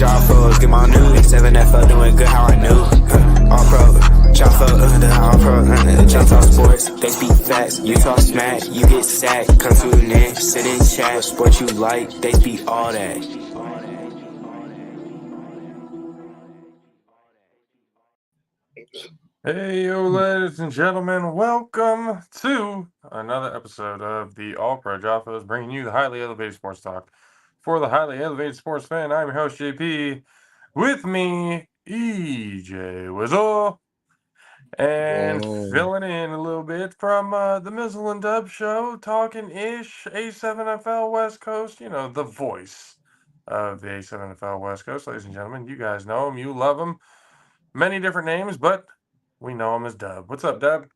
JAFFOs, get my news. 7FL doing good, how I knew. All pro, JAFFO, the all pro. J talk sports, they speak facts. You talk smack, you get sacked. Come tune in, sit in chat. Sport you like, they speak all that. Hey, yo, ladies and gentlemen, welcome to another episode of the All Pro JAFFOs, bringing you the highly elevated sports talk for the highly elevated sports fan. I'm your host, JP. With me, EJ Wizzle, and filling in a little bit from the Mizzle and Dub show, talking ish A7FL West Coast, you know, the voice of the A7FL West Coast. Ladies and gentlemen, you guys know him, you love him. Many different names, but we know him as Dub. What's up, Dub?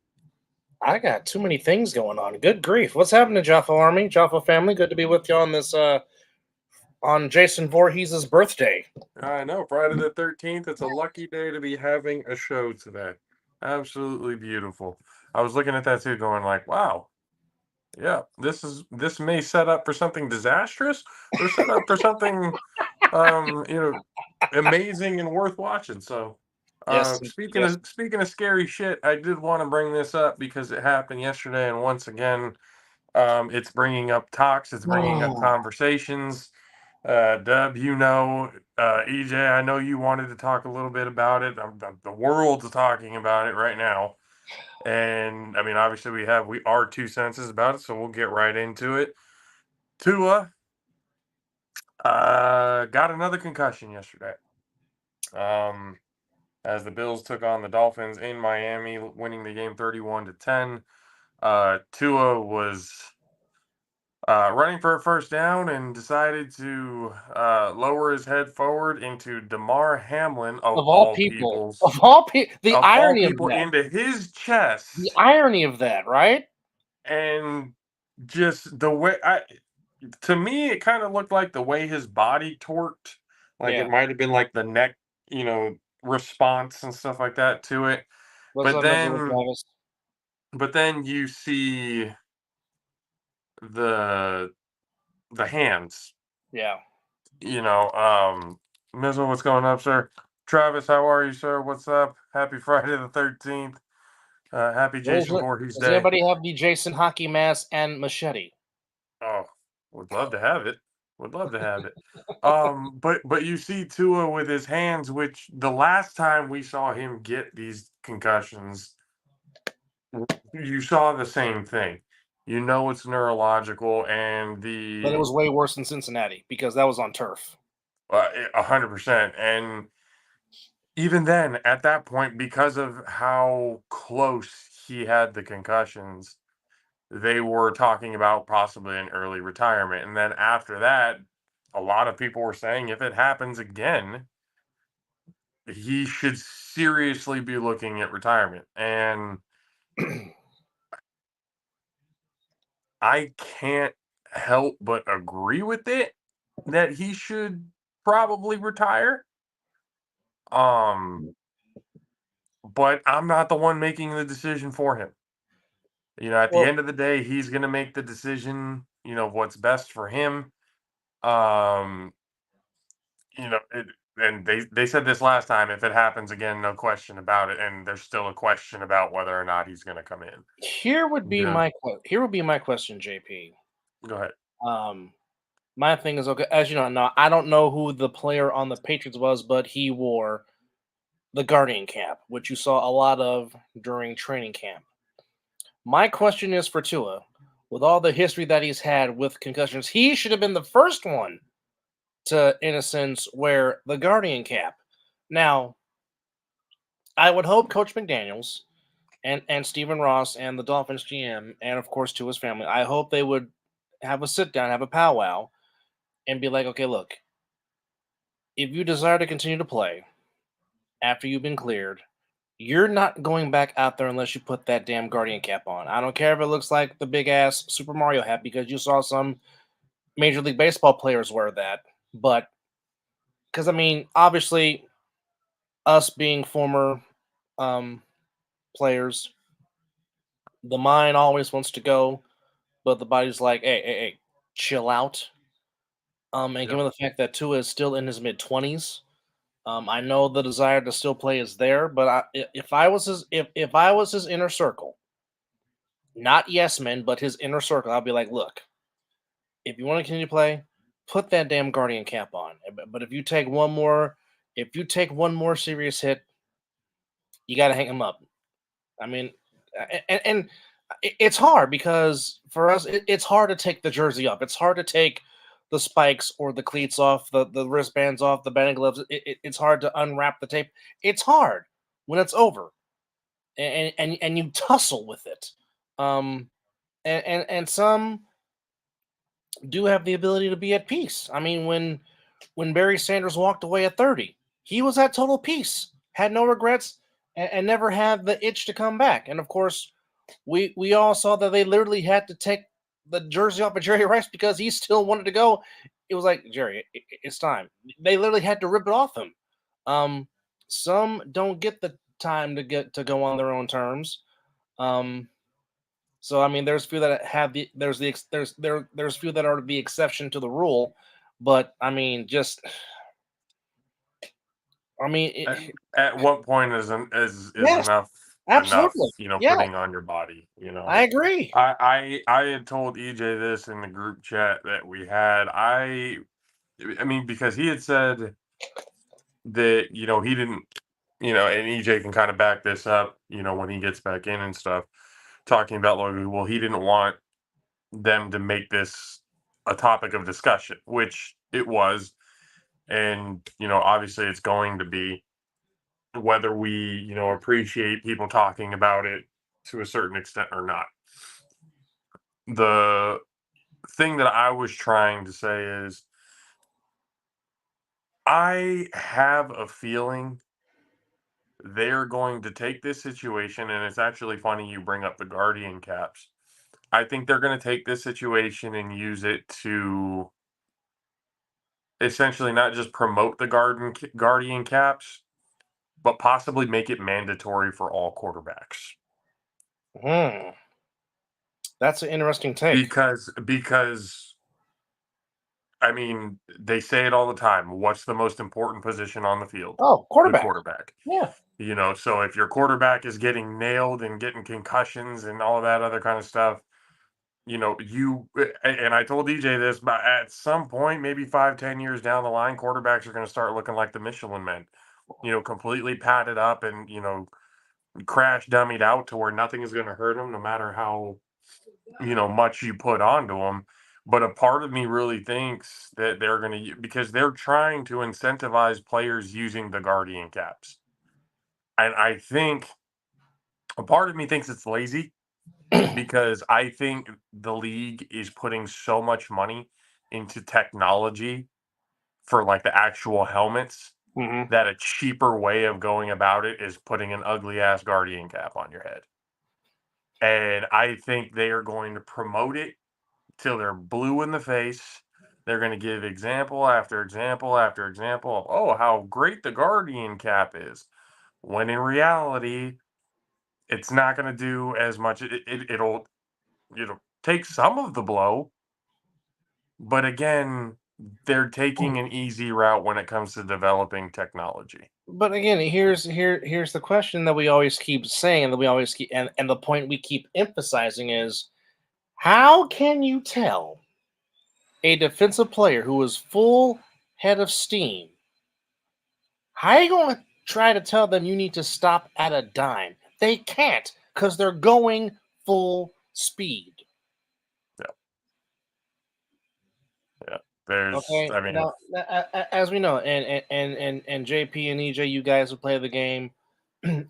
I got too many things going on. Good grief. What's happening, Jaffo Army? Jaffo family, good to be with you on this on Jason Voorhees' birthday. I know, Friday the 13th. It's a lucky day to be having a show today. Absolutely beautiful. I was looking at that too, going like, wow. Yeah, this may set up for something disastrous or set up for something amazing and worth watching. So Yes. speaking of scary shit, I did want to bring this up because it happened yesterday, and once again, it's bringing up talks, it's bringing up conversations. Dub, EJ, I know you wanted to talk a little bit about it. The world's talking about it right now. And I mean, obviously we are 2 senses about it, so we'll get right into it. Tua got another concussion yesterday. As the Bills took on the Dolphins in Miami, winning the game 31-10. Tua was running for a first down and decided to lower his head forward into Damar Hamlin of all people, the irony of that, into his chest. the irony of that, right? And just the way to me, it kind of looked like the way his body torqued, like it might have been like the neck, response and stuff like that to it. But then you see the hands. Yeah. Mizzle, what's going up, sir? Travis, how are you, sir? What's up? Happy Friday the 13th. Happy Jason Voorhees Day. Does anybody have the Jason hockey mask and machete? Oh, would love to have it. Would love to have it. But you see Tua with his hands, which the last time we saw him get these concussions, you saw the same thing. You know it's neurological, and but it was way worse in Cincinnati because that was on turf. 100%. And even then, at that point, because of how close he had the concussions, they were talking about possibly an early retirement. And then after that, a lot of people were saying if it happens again, he should seriously be looking at retirement. And I can't help but agree with it that he should probably retire. But I'm not the one making the decision for him. At the end of the day, he's going to make the decision, what's best for him. And they said this last time, if it happens again, no question about it. And there's still a question about whether or not he's going to come in. Here would be my question, JP. Go ahead. My thing is, okay, as you know, now I don't know who the player on the Patriots was, but he wore the Guardian cap, which you saw a lot of during training camp. My question is for Tua, with all the history that he's had with concussions, he should have been the first one to, in a sense, wear the Guardian cap. Now, I would hope Coach McDaniels and Stephen Ross and the Dolphins GM, and of course Tua's family, I hope they would have a sit down, have a powwow, and be like, okay, look, if you desire to continue to play after you've been cleared, you're not going back out there unless you put that damn Guardian cap on. I don't care if it looks like the big ass Super Mario hat, because you saw some Major League Baseball players wear that. But because, I mean, obviously, us being former players, the mind always wants to go, but the body's like, hey, chill out. And Yep. given the fact that Tua is still in his mid-20s, I know the desire to still play is there. But if I was his inner circle, not yes men, but his inner circle, I'll be like, look, if you want to continue to play, put that damn Guardian cap on. But if you take one more serious hit, you got to hang him up. I mean, and it's hard because for us, it's hard to take the jersey off. It's hard to take the spikes or the cleats off, the wristbands off, the batting gloves. It's hard to unwrap the tape. It's hard when it's over, and you tussle with it. And some do have the ability to be at peace. I mean, when Barry Sanders walked away at 30, he was at total peace, had no regrets, and never had the itch to come back. And of course, we all saw that they literally had to take the jersey off of Jerry Rice because he still wanted to go. It was like, Jerry, it's time. They literally had to rip it off him. Some don't get the time to go on their own terms. So I mean, there's few that have there's few that are the exception to the rule, but I mean, At what point is yes, enough absolutely, yeah, putting on your body? I agree. I had told EJ this in the group chat that we had. I mean, because he had said that he didn't, and EJ can kind of back this up, when he gets back in and stuff, talking about like, well, he didn't want them to make this a topic of discussion, which it was, and obviously it's going to be, whether we appreciate people talking about it to a certain extent or not. The thing that I was trying to say is, I have a feeling they're going to take this situation, and it's actually funny you bring up the Guardian caps. I think they're going to take this situation and use it to essentially not just promote the Guardian caps, but possibly make it mandatory for all quarterbacks. That's an interesting take. Because I mean, they say it all the time. What's the most important position on the field? Oh, The quarterback. quarterback. Yeah. So if your quarterback is getting nailed and getting concussions and all that other kind of stuff, and I told DJ this, but at some point, maybe 5-10 years down the line, quarterbacks are going to start looking like the Michelin Men, completely padded up and, crash dummied out to where nothing is going to hurt them, no matter how, much you put onto them. But a part of me really thinks that they're going to, because they're trying to incentivize players using the Guardian caps. And I think a part of me thinks it's lazy, because I think the league is putting so much money into technology for like the actual helmets, Mm-hmm. that a cheaper way of going about it is putting an ugly ass Guardian cap on your head. And I think they are going to promote it till they're blue in the face. They're going to give example after example after example of, oh, how great the Guardian cap is. When in reality, it's not going to do as much. It'll take some of the blow, but again, they're taking an easy route when it comes to developing technology. But again, here's the question that we always keep saying, and that we always keep, and the point we keep emphasizing is, how can you tell a defensive player who is full head of steam? How are you going to try to tell them you need to stop at a dime? They can't, because they're going full speed. Yeah. Yeah. There's, Okay. I mean, Now, as we know, and JP and EJ, you guys who play the game,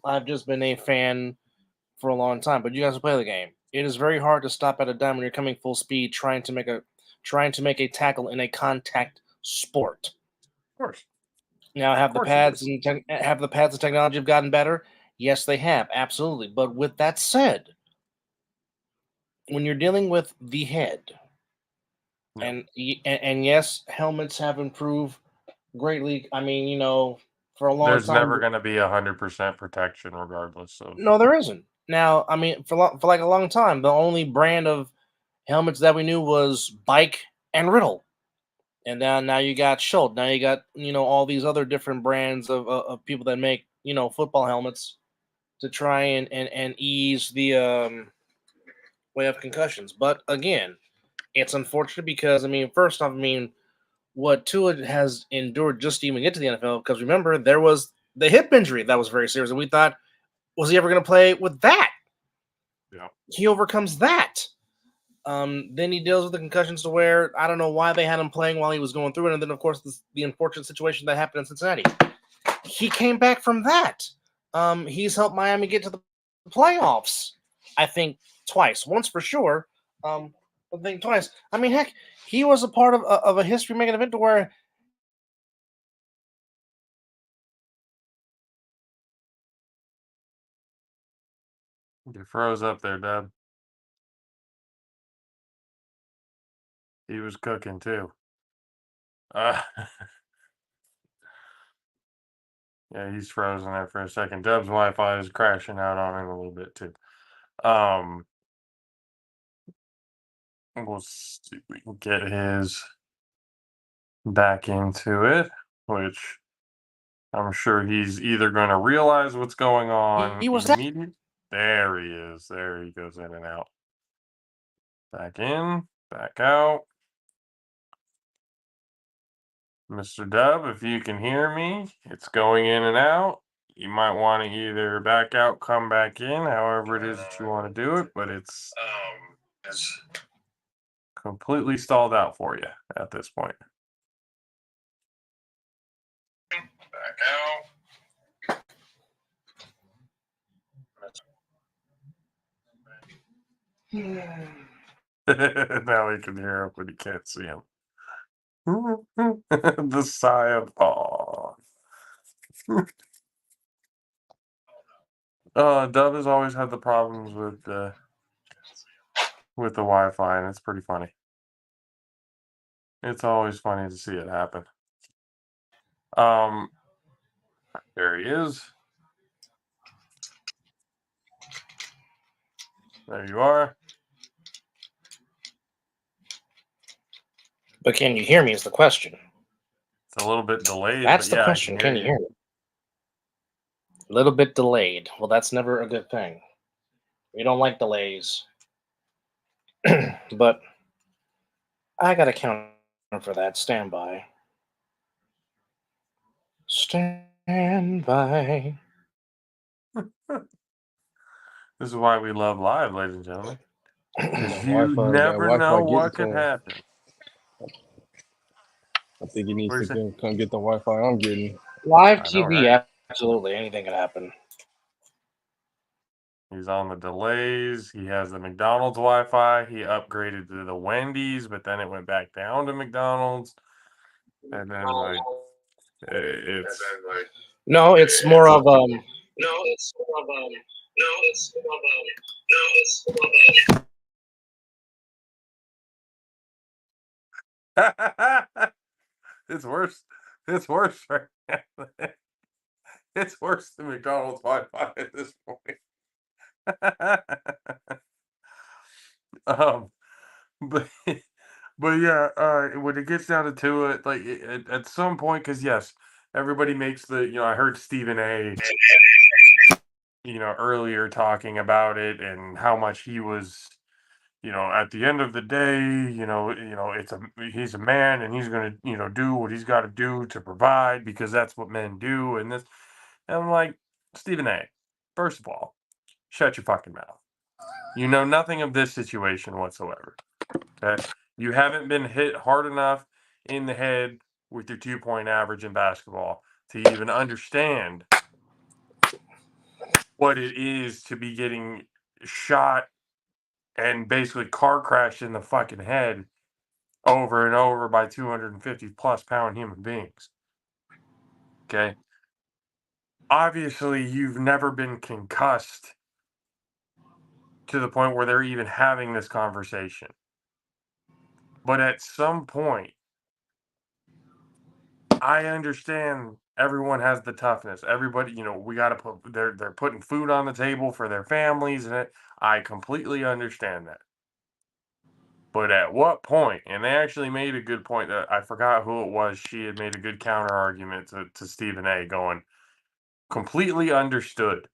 I've just been a fan for a long time. But you guys who play the game, it is very hard to stop at a dime when you're coming full speed, trying to make a tackle in a contact sport. of course. Now, have the course it pads is. and technology have gotten better? Yes, they have, absolutely. But with that said, when you're dealing with the head, Yeah. and yes, helmets have improved greatly. I mean, for a long There's time, never going to be 100% protection, regardless of. no, there isn't. Now, I mean, for like a long time, the only brand of helmets that we knew was Bike and Riddle. And now you got Schultz. Now you got all these other different brands of people that make football helmets to try and ease the way of concussions. But again, it's unfortunate because first off, what Tua has endured just to even get to the NFL. Because remember, there was the hip injury that was very serious, and we thought, was he ever going to play with that? Yeah. He overcomes that. Then he deals with the concussions to where I don't know why they had him playing while he was going through it. And then, of course, the unfortunate situation that happened in Cincinnati. He came back from that. He's helped Miami get to the playoffs, I think, twice. Once for sure. I think twice. Heck, he was a part of a history-making event to where You froze up there, Deb. He was cooking too. Yeah, he's frozen there for a second. Dub's Wi-Fi is crashing out on him a little bit too. We'll see if we can get his back into it, which I'm sure he's either going to realize what's going on he was immediately. There he is. There he goes in and out. Back in, back out. Mr. Dub, if you can hear me, it's going in and out. You might want to either back out, come back in, however it is that you want to do it, but it's completely stalled out for you at this point. Back out. Now he can hear him, but he can't see him. The sigh of awe. Dub has always had the problems with the Wi-Fi, and it's pretty funny. It's always funny to see it happen. There he is. There you are. But can you hear me is the question. It's a little bit delayed. That's but the yeah, question. Can you hear me? A little bit delayed. Well, that's never a good thing. We don't like delays. But I got a counter for that. Stand by. Stand by. This is why we love live, ladies and gentlemen. Because you Wi-Fi, never know what getting could to him. happen. I think he needs What to do you come get the Wi-Fi I'm getting. Live I know, TV, right? absolutely. Anything can happen. He's on the delays. He has the McDonald's Wi-Fi. He upgraded to the Wendy's, but then it went back down to McDonald's. And then it's No, it's more of it's worse. It's worse right now. It's worse than McDonald's Wi-Fi at this point. But yeah, when it gets down to it, like at some point, because yes, everybody makes the. I heard Stephen A. Earlier talking about it and how much he was. At the end of the day, he's a man and he's gonna, do what he's got to do to provide because that's what men do. And I'm like, Stephen A. First of all, shut your fucking mouth. You know nothing of this situation whatsoever. Okay, you haven't been hit hard enough in the head with your 2-point average in basketball to even understand what it is to be getting shot and basically car crashed in the fucking head over and over by 250 plus pound human beings. Okay. Obviously, you've never been concussed to the point where they're even having this conversation. But at some point, I understand everyone has the toughness. Everybody, we got to they're putting food on the table for their families, and I completely understand that. But at what point? And they actually made a good point that I forgot who it was. She had made a good counter argument to Stephen A. going, completely understood.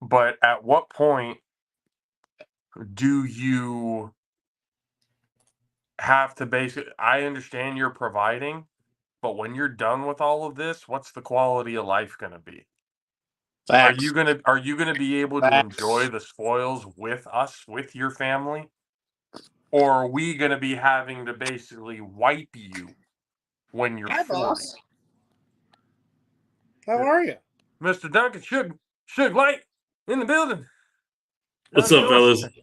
But at what point do you have to basically, I understand you're providing, but when you're done with all of this, what's the quality of life going to be? Are you gonna be able to enjoy the spoils with us, with your family? Or are we gonna be having to basically wipe you when you're Hi, 40? boss. How are you? Mr. Duncan, Suge Light in the building. What's How's it up, going? fellas?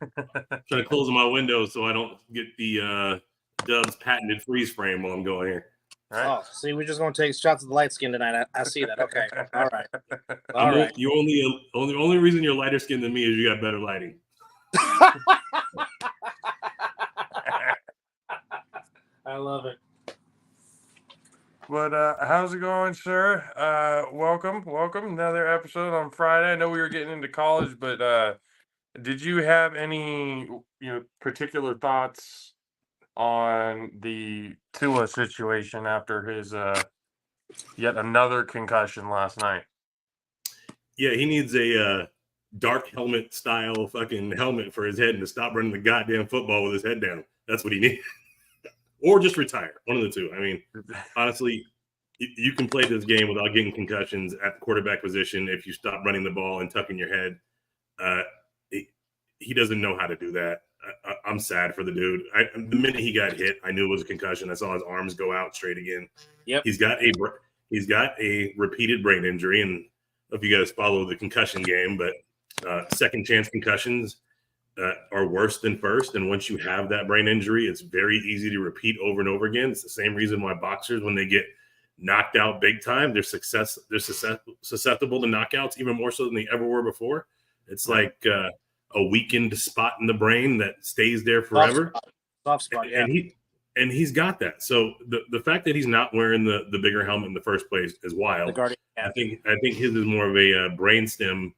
Trying to close my window so I don't get the Dubs patented freeze frame while I'm going here. Right? Oh, see, we're just going to take shots of the light skin tonight. I see that. Okay. All right. All right. You only reason you're lighter skinned than me is you got better lighting. I love it. But how's it going, sir? Welcome. Another episode on Friday. I know we were getting into college, but did you have any particular thoughts on the Tua situation after his yet another concussion last night? Yeah, he needs a dark helmet style fucking helmet for his head and to stop running the goddamn football with his head down. That's what he needs. Or just retire. One of the two. I mean, honestly, you can play this game without getting concussions at the quarterback position if you stop running the ball and tucking your head. He doesn't know how to do that. I'm sad for the dude. The minute he got hit, I knew it was a concussion. I saw his arms go out straight again. Yep. He's got a repeated brain injury, and if you guys follow the concussion game, but second chance concussions are worse than first. And once you have that brain injury, it's very easy to repeat over and over again. It's the same reason why boxers, when they get knocked out big time, they're susceptible to knockouts even more so than they ever were before. It's like a weakened spot in the brain that stays there forever. Soft spot, yeah. And he's got that. So the fact that he's not wearing the bigger helmet in the first place is wild. The Guardian. I think his is more of a brainstem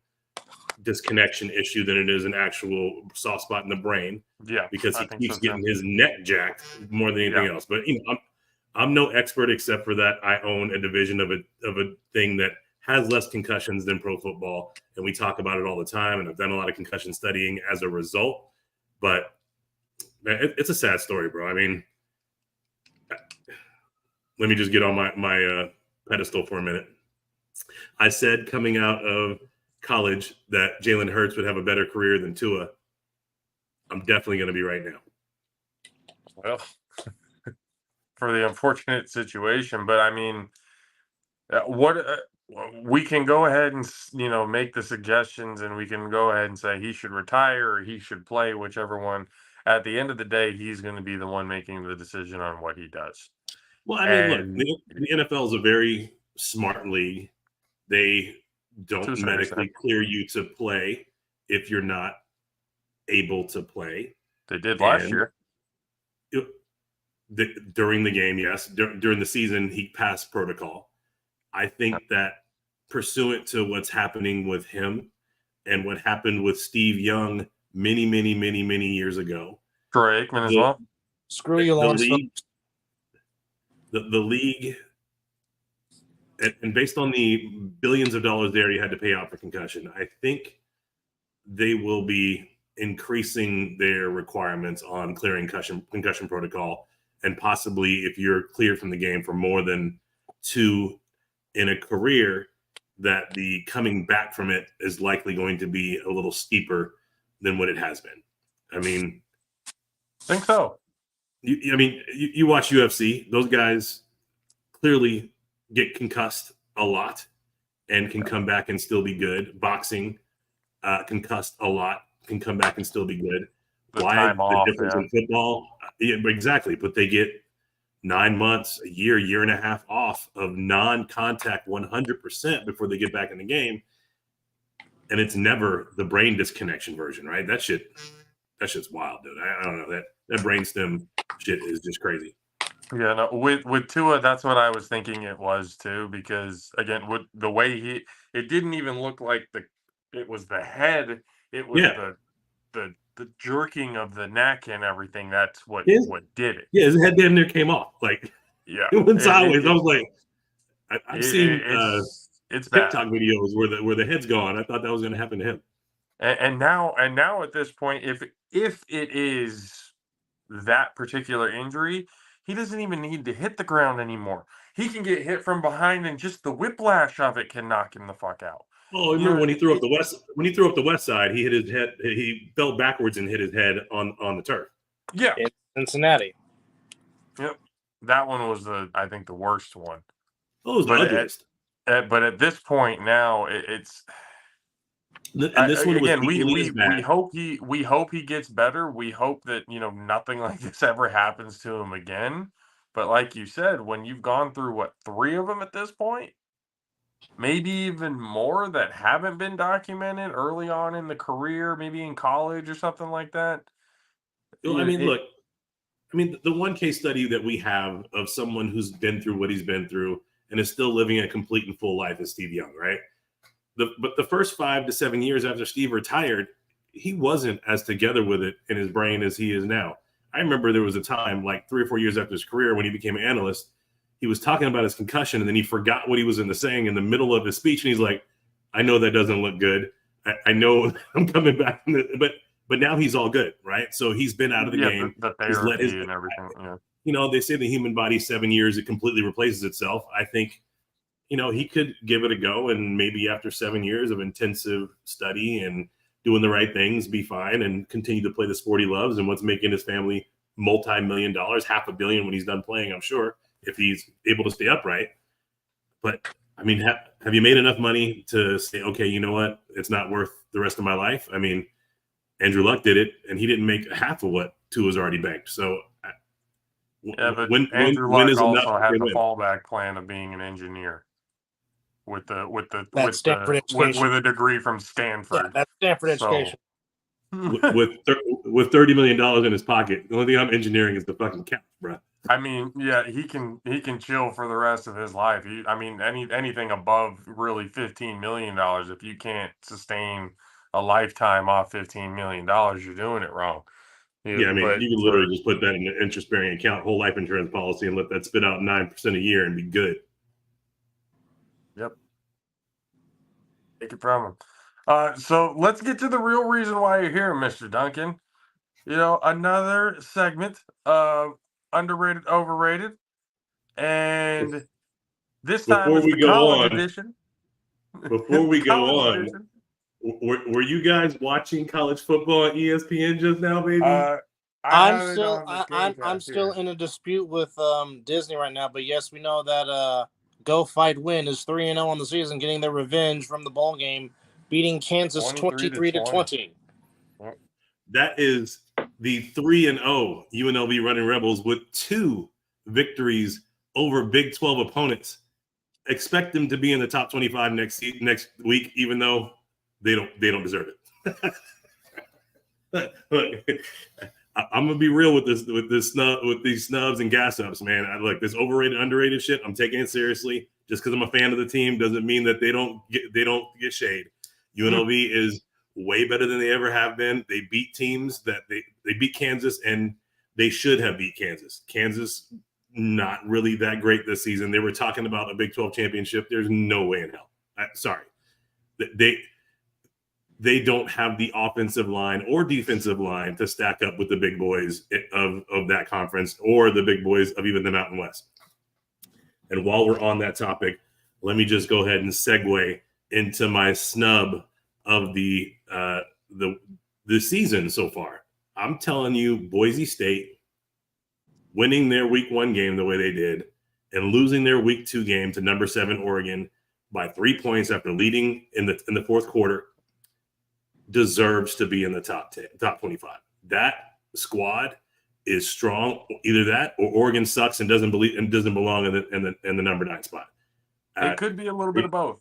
disconnection issue than it is an actual soft spot in the brain. Yeah, because he keeps getting his neck jacked more than anything else. But I'm no expert except for that I own a division of a thing that has less concussions than pro football, and we talk about it all the time. And I've done a lot of concussion studying as a result. But it's a sad story, bro. I mean, let me just get on my pedestal for a minute. I said coming out of college that Jalen Hurts would have a better career than Tua. I'm definitely going to be right now. Well, for the unfortunate situation, but I mean, we can go ahead and make the suggestions, and we can go ahead and say he should retire or he should play, whichever one. At the end of the day, he's going to be the one making the decision on what he does. Well, I mean, look, the NFL is a very smart league. They don't medically clear you to play if you're not able to play. They did last year. During the game, yes. During the season, he passed protocol. I think that pursuant to what's happening with him and what happened with Steve Young many, many, many, many years ago. Troy Aikman as well. Screw you, Lawrence. The league, and based on the billions of dollars they already had to pay out for concussion, I think they will be increasing their requirements on clearing concussion protocol. And possibly if you're cleared from the game for more than 2 in a career, that the coming back from it is likely going to be a little steeper than what it has been. I mean, I think so. You watch UFC, those guys clearly get concussed a lot and can come back and still be good. Boxing, concussed a lot, can come back and still be good. Why the difference in football? Yeah, exactly. But they get 9 months, a year and a half off of non-contact 100% before they get back in the game. And it's never the brain disconnection version, right? That shit's wild, dude. I don't know. That brainstem shit is just crazy. Yeah, no, with Tua, that's what I was thinking it was too, because again, with the way it didn't even look like it was the head, it was the jerking of the neck and everything. That's what did it. Yeah, his head damn near came off. Like Yeah, it went sideways. I was like, I've seen it's TikTok bad. videos where the head's gone. I thought that was going to happen to him. And now at this point, if it is that particular injury, he doesn't even need to hit the ground anymore. He can get hit from behind, and just the whiplash of it can knock him the fuck out. Oh, remember when he threw up the west side? He hit his head. He fell backwards and hit his head on the turf. Yeah, in Cincinnati. Yep, that one was I think the worst one. Oh, it was the ugliest. But at this point now, it's. And this one was again, we hope he gets better. We hope that nothing like this ever happens to him again. But like you said, when you've gone through what 3 of them at this point, maybe even more that haven't been documented early on in the career, maybe in college or something like that. I mean, look, the one case study that we have of someone who's been through what he's been through and is still living a complete and full life is Steve Young, right? But the first 5 to 7 years after Steve retired, he wasn't as together with it in his brain as he is now. I remember there was a time like 3 or 4 years after his career when he became an analyst, he was talking about his concussion and then he forgot what he was saying in the middle of his speech. And he's like, I know that doesn't look good. I know I'm coming back. But now he's all good, right? So he's been out of the game. The therapy and everything. Yeah. They say the human body, 7 years, it completely replaces itself. I think, he could give it a go, and maybe after 7 years of intensive study and doing the right things, be fine and continue to play the sport he loves and what's making his family multi-million dollars, $500 million when he's done playing, I'm sure, if he's able to stay upright. But I mean, have you made enough money to say, okay, you know what? It's not worth the rest of my life. I mean, Andrew Luck did it, and he didn't make half of what Tua's already banked. So, but Andrew Luck also had the fallback plan of being an engineer with a degree from Stanford. Yeah, that's Stanford education. with $30 million in his pocket, the only thing I'm engineering is the fucking couch, bro. I mean, yeah, he can chill for the rest of his life. Anything above really $15 million, if you can't sustain a lifetime off $15 million, you're doing it wrong. Yeah, I mean, you can literally just put that in an interest-bearing account, whole life insurance policy, and let that spit out 9% a year and be good. Yep. Take it from him. So let's get to the real reason why you're here, Mr. Duncan. Another segment of underrated, overrated, and this time it's the college edition. Before we go on, were you guys watching college football on ESPN just now, baby? I'm still in a dispute with Disney right now, but yes, we know that Go Fight Win is 3-0 on the season, getting their revenge from the bowl game, beating Kansas 23-20. That is the 3-0 UNLV Running Rebels with 2 victories over Big 12 opponents. Expect them to be in the top 25 next week, even though they don't deserve it. Look, I'm gonna be real with these snubs and gas ups, man. Look, this overrated, underrated shit, I'm taking it seriously. Just because I'm a fan of the team doesn't mean that they don't get shade. UNLV is way better than they ever have been. They beat teams that they beat Kansas, and they should have beat Kansas. Kansas not really that great this season. They were talking about a Big 12 championship. There's no way in hell. Sorry, they don't have the offensive line or defensive line to stack up with the big boys of that conference or the big boys of even the Mountain West. And while we're on that topic, let me just go ahead and segue into my snub of the season so far. I'm telling you, Boise State winning their week 1 game the way they did and losing their week 2 game to number 7 Oregon by 3 points after leading in the fourth quarter deserves to be in the top 25. That squad is strong. Either that or Oregon sucks and doesn't belong in the number 9 spot. It could be a little bit of both.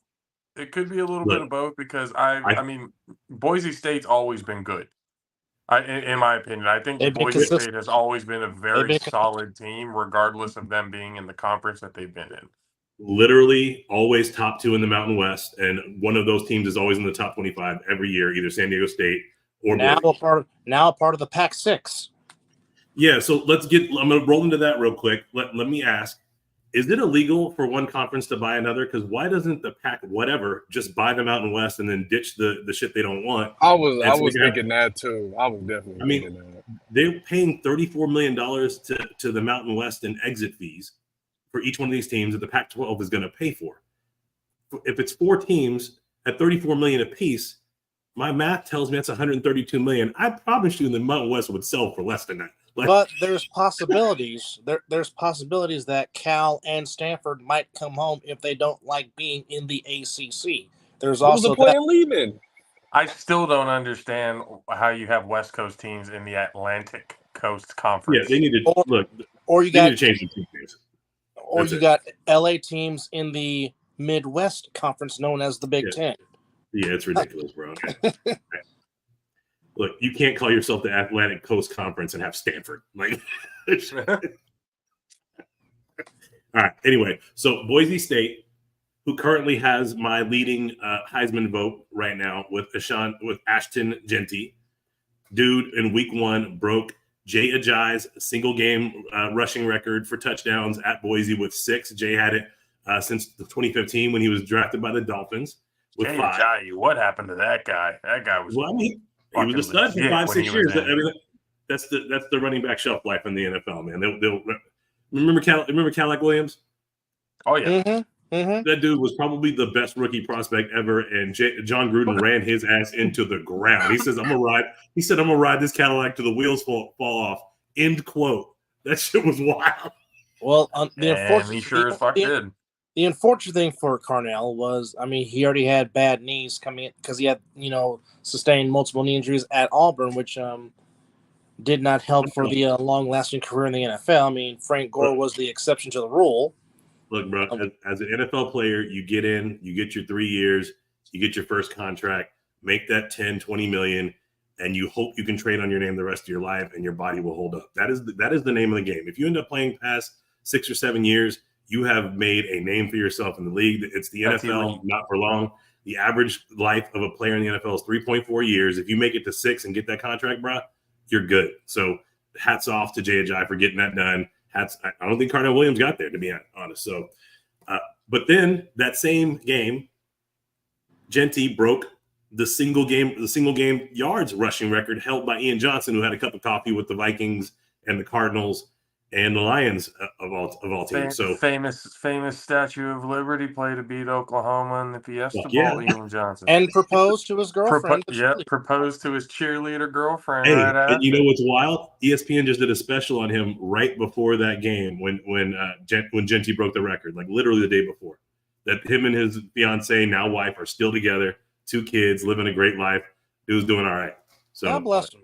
It could be a little bit of both because I mean, Boise State's always been good. In my opinion, I think Boise State has always been a very solid team, regardless of them being in the conference that they've been in. Literally always top 2 in the Mountain West, and one of those teams is always in the top 25 every year, either San Diego State or now Boise. a part of the Pac-6. Yeah, so I'm going to roll into that real quick. Let me ask, is it illegal for one conference to buy another? Because why doesn't the Pac whatever just buy the Mountain West and then ditch the shit they don't want? I was thinking that too. I was definitely thinking that. They're paying $34 million to the Mountain West in exit fees for each one of these teams that the Pac-12 is going to pay for. If it's 4 teams at $34 million apiece, my math tells me that's $132 million. I promise you the Mountain West would sell for less than that. But there's possibilities. There's possibilities that Cal and Stanford might come home if they don't like being in the ACC. There's What was also the point of leaving? I still don't understand how you have West Coast teams in the Atlantic Coast Conference. Yeah, they need to need to change the two teams. Or you got LA teams in the Midwest Conference known as the Big Ten. Yeah, it's ridiculous, bro. Look, you can't call yourself the Atlantic Coast Conference and have Stanford. Like, all right. Anyway, so Boise State, who currently has my leading Heisman vote right now with Ashton Genty, dude in week 1 broke Jay Ajayi's single game rushing record for touchdowns at Boise with 6. Jay had it since 2015 when he was drafted by the Dolphins with Jay 5. Ajayi, what happened to that guy? That guy was. Well, I mean, he was a stud for 5-6 years. That's the running back shelf life in the NFL, man. They'll remember Cadillac Williams? Oh yeah. Mm-hmm. That dude was probably the best rookie prospect ever, and John Gruden ran his ass into the ground. He says, "I'm gonna ride this Cadillac till the wheels fall off." End quote. That shit was wild. Well, he sure as fuck did. The unfortunate thing for Carnell was, I mean, he already had bad knees coming in because he had, sustained multiple knee injuries at Auburn, which did not help for the long-lasting career in the NFL. I mean, Frank Gore was the exception to the rule. Look, bro, as an NFL player, you get in, you get your 3 years, you get your first contract, make that 10, 20 million, and you hope you can trade on your name the rest of your life and your body will hold up. That is the name of the game. If you end up playing past 6 or 7 years, you have made a name for yourself in the league. It's the NFL, not for long. The average life of a player in the NFL is 3.4 years. If you make it to 6 and get that contract, bro, you're good. So hats off to Jay Ajayi for getting that done. I don't think Carnell Williams got there, to be honest. So, but then that same game, Genty broke the single game yards rushing record held by Ian Johnson, who had a cup of coffee with the Vikings and the Cardinals and the Lions of all teams. So famous Statue of Liberty play to beat Oklahoma in the Fiesta Bowl. Ian Johnson and proposed to his girlfriend. Proposed to his cheerleader girlfriend. Hey, right after. And you know what's wild? ESPN just did a special on him right before that game when Genty broke the record, like literally the day before. That him and his fiance, now wife, are still together, 2 kids, living a great life. He was doing all right. So God bless him.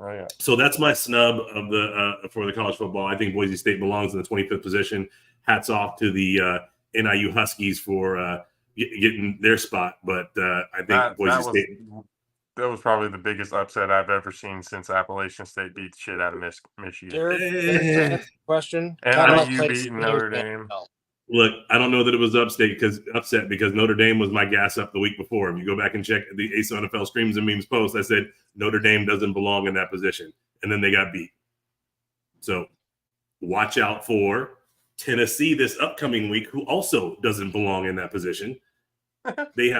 Oh, yeah. So that's my snub of for the college football. I think Boise State belongs in the 25th position. Hats off to the NIU Huskies for getting their spot, but I think Boise State. That was probably the biggest upset I've ever seen since Appalachian State beat the shit out of Michigan. There's question. NIU beating Notre Dame. Look, I don't know that it was upset because Notre Dame was my gas up the week before. If you go back and check the Ace NFL Streams and Memes post, I said Notre Dame doesn't belong in that position. And then they got beat. So watch out for Tennessee this upcoming week, who also doesn't belong in that position. They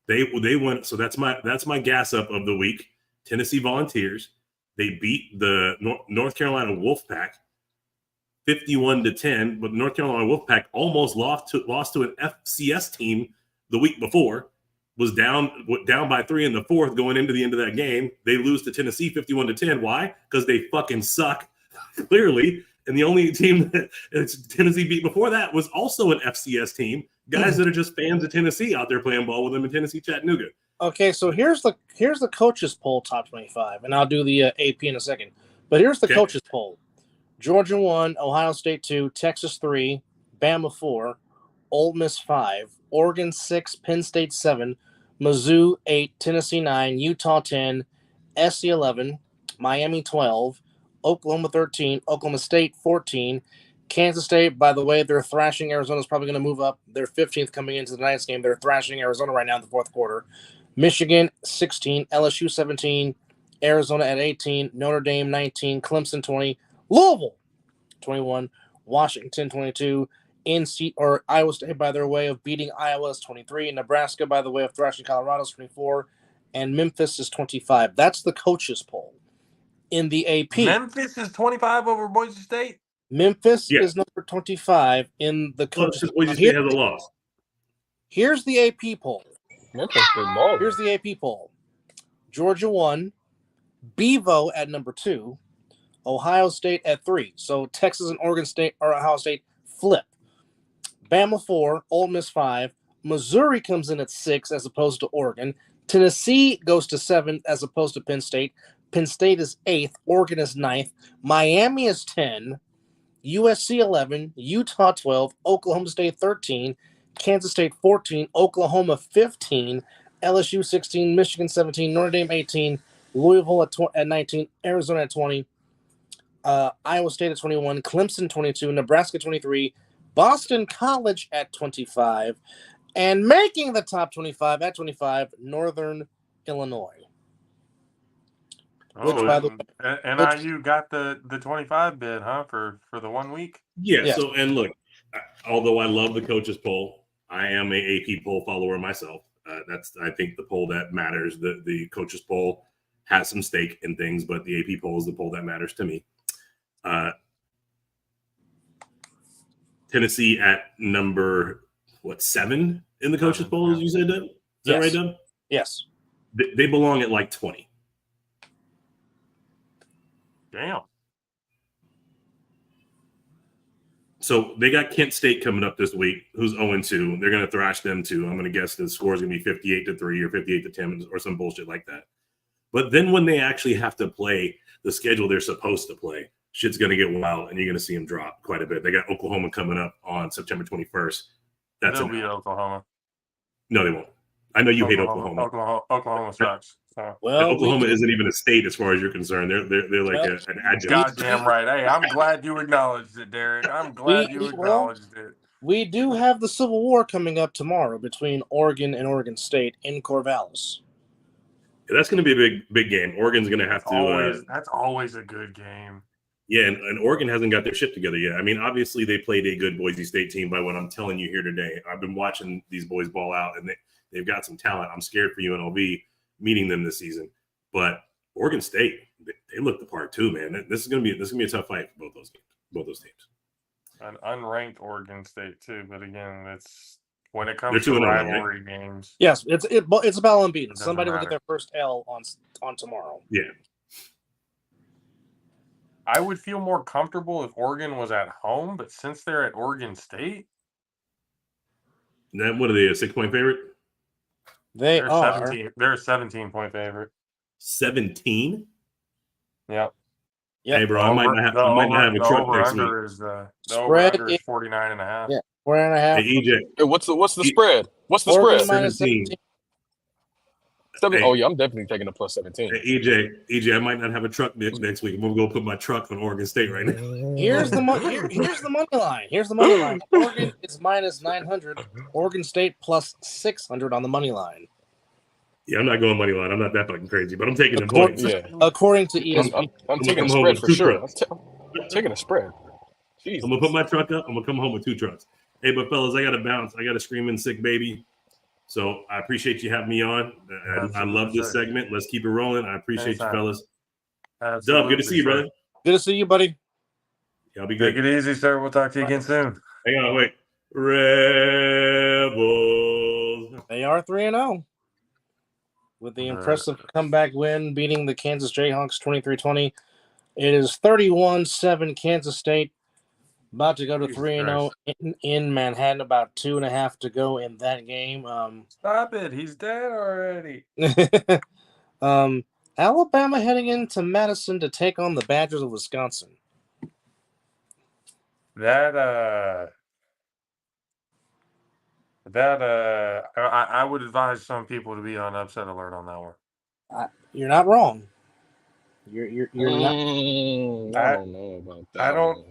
went. So that's my gas up of the week. Tennessee Volunteers. They beat the North Carolina Wolfpack 51-10, but North Carolina Wolfpack almost lost to an FCS team the week before. Was down by 3 in the 4th going into the end of that game. They lose to Tennessee 51-10. Why? Because they fucking suck, clearly. And the only team that Tennessee beat before that was also an FCS team. Guys that are just fans of Tennessee out there playing ball with them in Tennessee, Chattanooga. Okay, so here's the coaches poll top 25, and I'll do the AP in a second. But here's the coaches poll. Georgia 1, Ohio State 2, Texas 3, Bama 4, Ole Miss 5, Oregon 6, Penn State 7, Mizzou 8, Tennessee 9, Utah 10, SC 11, Miami 12, Oklahoma 13, Oklahoma State 14, Kansas State, by the way, they're thrashing. Arizona's probably going to move up. They're 15th coming into the night's game. They're thrashing Arizona right now in the 4th quarter. Michigan 16, LSU 17, Arizona at 18, Notre Dame 19, Clemson 20, Louisville 21, Washington 22, Iowa State by their way of beating Iowa's 23, Nebraska by the way of thrashing Colorado's 24, and Memphis is 25. That's the coaches poll. In the AP, Memphis is 25 over Boise State. Memphis is number 25 in the coaches poll. Boise State has a loss. Here's the AP poll. Memphis been balling. Here's the AP poll. Georgia 1, Bevo at number 2, Ohio State at 3. So Texas and Oregon State or Ohio State flip. Bama 4, Ole Miss 5, Missouri comes in at 6 as opposed to Oregon. Tennessee goes to 7 as opposed to Penn State. Penn State is 8th, Oregon is 9th, Miami is 10, USC 11, Utah 12, Oklahoma State 13, Kansas State 14, Oklahoma 15, LSU 16, Michigan 17, Notre Dame 18, Louisville at 19, Arizona at 20, Iowa State at 21, Clemson 22, Nebraska 23, Boston College at 25, and making the top 25 at 25, Northern Illinois. Which, by the way, NIU got the 25 bid, huh, for the 1 week? Yeah. So, and look, although I love the coaches poll, I am a AP poll follower myself. That's, I think, the poll that matters. The coaches poll has some stake in things, but the AP poll is the poll that matters to me. Tennessee at number 7 in the coaches poll, as you said, Dub? Is that right, Dub? Yes. They belong at like 20. Damn. So they got Kent State coming up this week, who's 0-2. They're going to thrash them too. I'm going to guess the score is going to be 58-3 or 58-10 or some bullshit like that. But then when they actually have to play the schedule they're supposed to play, shit's going to get wild, and you're going to see them drop quite a bit. They got Oklahoma coming up on September 21st. They'll beat Oklahoma. No, they won't. I know you hate Oklahoma. Oklahoma sucks. So. Well, Oklahoma isn't even a state as far as you're concerned. They're like an adjunct. Goddamn right. Hey, I'm glad you acknowledged it, Derek. I'm glad you acknowledged it. We do have the Civil War coming up tomorrow between Oregon and Oregon State in Corvallis. Yeah, that's going to be a big game. Oregon's going to have to. That's always a good game. Yeah, and Oregon hasn't got their shit together yet. I mean, obviously they played a good Boise State team by what I'm telling you here today. I've been watching these boys ball out, and they've got some talent. I'm scared for UNLV meeting them this season. But Oregon State, they look the part too, man. This is gonna be a tough fight for both those teams. An unranked Oregon State too, but again, it's when it comes to rivalry games. Yes, it's about unbeaten. Somebody will matter. get their first L on tomorrow. Yeah. I would feel more comfortable if Oregon was at home, but since they're at Oregon State, Then what are they, a 6-point favorite? They're are. 17. They're a 17-point favorite. 17? Yep. Hey, bro, I might not have a truck next week. The over-under is 49.5. Yeah, 4.5. Hey, EJ. Hey, what's the spread? What's the Oregon spread? minus 17. Hey. Oh, yeah, I'm definitely taking the plus 17. Hey, EJ, I might not have a truck next week. I'm going to go put my truck on Oregon State right now. Here's the money line. Here's the money line. Oregon is minus 900. Oregon State plus 600 on the money line. Yeah, I'm not going money line. I'm not that fucking crazy, but I'm taking the points. Yeah. According to ESPN. I'm taking a spread for sure. I'm taking a spread. Jeez. I'm going to put my truck up. I'm going to come home with 2 trucks. Hey, but fellas, I got to bounce. I got a screaming sick baby. So I appreciate you having me on. I love this segment. Let's keep it rolling. I appreciate you, fellas. Absolutely, Dub, good to see you, brother. Good to see you, buddy. Yeah, I'll be good. Take it easy, sir. We'll talk to you again soon. Hang on, wait. Rebels. They are 3-0 with the impressive comeback win, beating the Kansas Jayhawks 23-20. It is 31-7 Kansas State. About to go to 3-0 in Manhattan. About 2.5 to go in that game. Stop it. He's dead already. Alabama heading into Madison to take on the Badgers of Wisconsin. I would advise some people to be on upset alert on that one. You're not wrong. You're not. I don't know about that. I don't.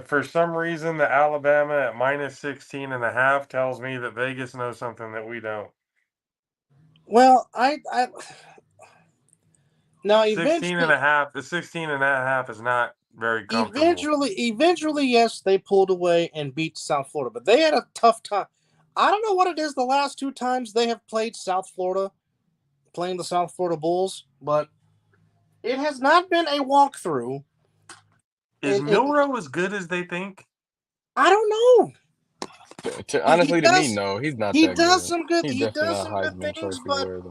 For some reason, the Alabama at minus 16.5 tells me that Vegas knows something that we don't. Well, now 16 and a half. The 16 and a half is not very comfortable. eventually, yes, they pulled away and beat South Florida, but they had a tough time. I don't know what it is the last two times they have played South Florida, playing the South Florida Bulls, but it has not been a walkthrough. Is Milroe as good as they think? I don't know. Honestly, to me, no, he's not. He that does good. some good. He's He definitely does not some good Heisman things, Trophy but worthy.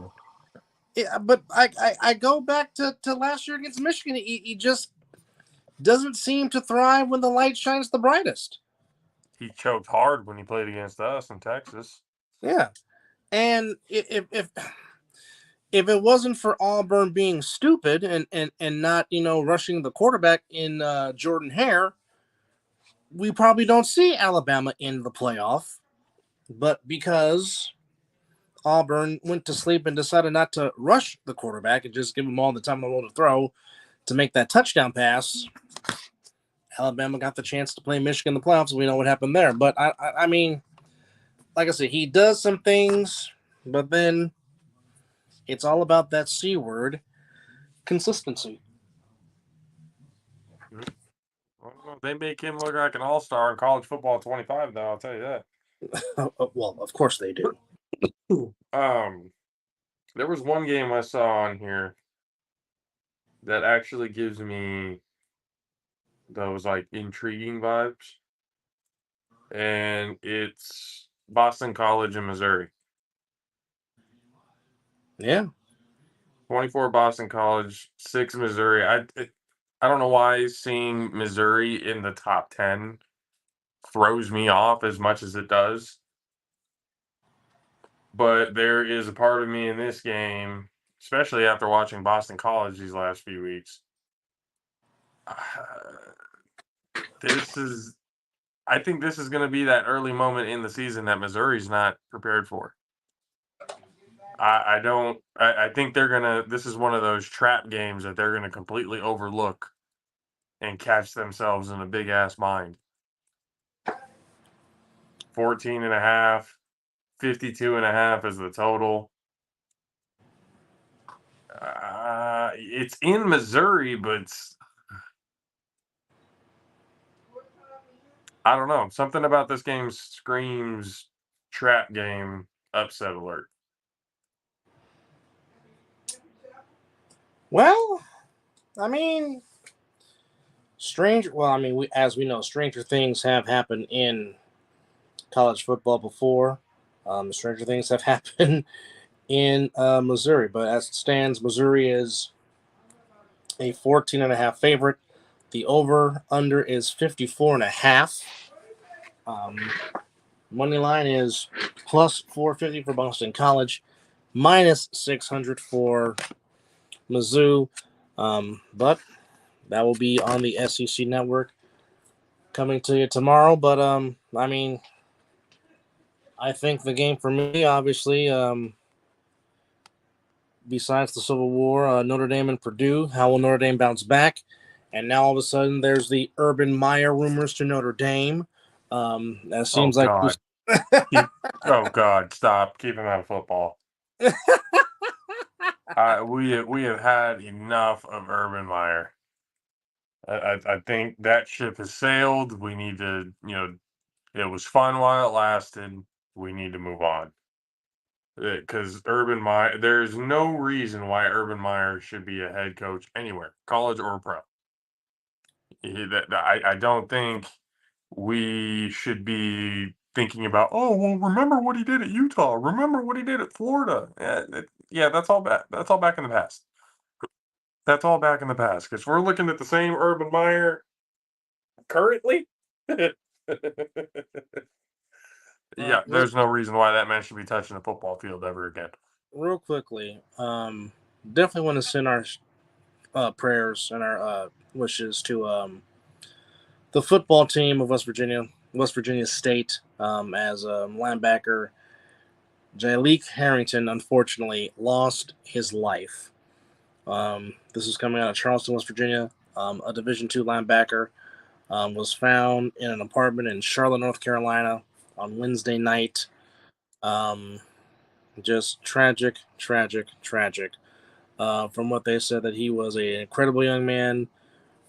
yeah, but I go back to last year against Michigan. He just doesn't seem to thrive when the light shines the brightest. He choked hard when he played against us in Texas. Yeah, and if it wasn't for Auburn being stupid and not rushing the quarterback in Jordan Hare, we probably don't see Alabama in the playoff. But because Auburn went to sleep and decided not to rush the quarterback and just give him all the time in the world to throw to make that touchdown pass, Alabama got the chance to play Michigan in the playoffs. We know what happened there. But I mean, like I said, he does some things, but then it's all about that C word, consistency. Well, they make him look like an all-star in college football 25, though. I'll tell you that. Well, of course they do. There was one game I saw on here that actually gives me those like intriguing vibes, and it's Boston College in Missouri. Yeah. 24 Boston College, 6 Missouri. I don't know why seeing Missouri in the top 10 throws me off as much as it does. But there is a part of me in this game, especially after watching Boston College these last few weeks. I think this is going to be that early moment in the season that Missouri's not prepared for. I think this is one of those trap games that they're going to completely overlook and catch themselves in a big ass bind. 14 and a half, 52 and a half is the total. It's in Missouri, but I don't know. Something about this game screams trap game, upset alert. Well, I mean, as we know, stranger things have happened in college football before. Stranger things have happened in Missouri, but as it stands, Missouri is a 14.5 favorite. The over/under is 54.5. Money line is plus 450 for Boston College, minus 600 for Mizzou. But that will be on the SEC network coming to you tomorrow. But I mean, I think the game for me, obviously, besides the Civil War, Notre Dame and Purdue. How will Notre Dame bounce back? And now all of a sudden, there's the Urban Meyer rumors to Notre Dame. That seems like God. Oh God! Stop! Keep him out of football. We have had enough of Urban Meyer. I think that ship has sailed. We need to, it was fun while it lasted. We need to move on. Because Urban Meyer, there's no reason why Urban Meyer should be a head coach anywhere, college or pro. I don't think we should be thinking about, oh, well, remember what he did at Utah. Remember what he did at Florida. Yeah, that's all back. That's all back in the past. That's all back in the past. Because we're looking at the same Urban Meyer currently. Yeah, there's no reason why that man should be touching the football field ever again. Real quickly, definitely want to send our prayers and our wishes to the football team of West Virginia State, as linebacker Jalik Harrington unfortunately lost his life. This is coming out of Charleston, West Virginia. A Division II linebacker was found in an apartment in Charlotte, North Carolina on Wednesday night. Just tragic, tragic, tragic. From what they said, that he was an incredible young man,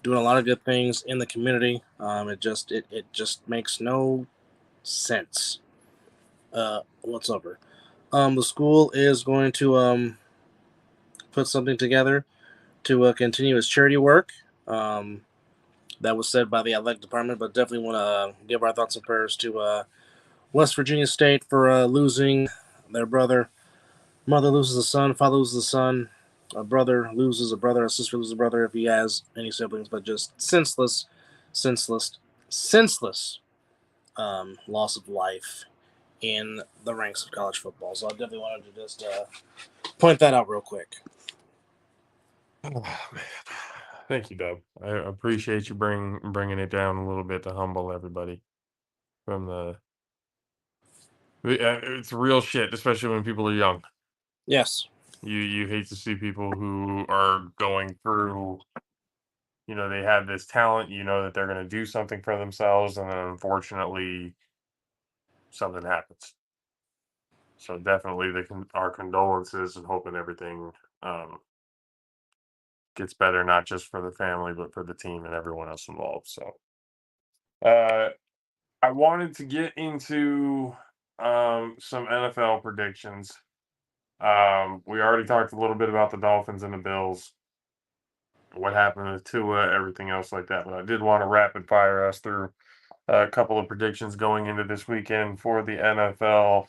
doing a lot of good things in the community. It just makes no sense whatsoever. The school is going to put something together to continue his charity work. That was said by the athletic department, but definitely want to give our thoughts and prayers to West Virginia State for losing their brother. Mother loses a son, father loses a son, a brother loses a brother, a sister loses a brother if he has any siblings, but just senseless loss of life in the ranks of college football. So I definitely wanted to just point that out real quick. Oh, man. Thank you, Dub. I appreciate you bringing it down a little bit to humble everybody from it's real shit, especially when people are young. Yes. You hate to see people who are going through, they have this talent, that they're going to do something for themselves, and then unfortunately something happens. So definitely our condolences, and hoping everything gets better, not just for the family, but for the team and everyone else involved. So I wanted to get into some NFL predictions. We already talked a little bit about the Dolphins and the Bills, what happened with Tua, everything else like that. But I did want to rapid fire us through a couple of predictions going into this weekend for the NFL,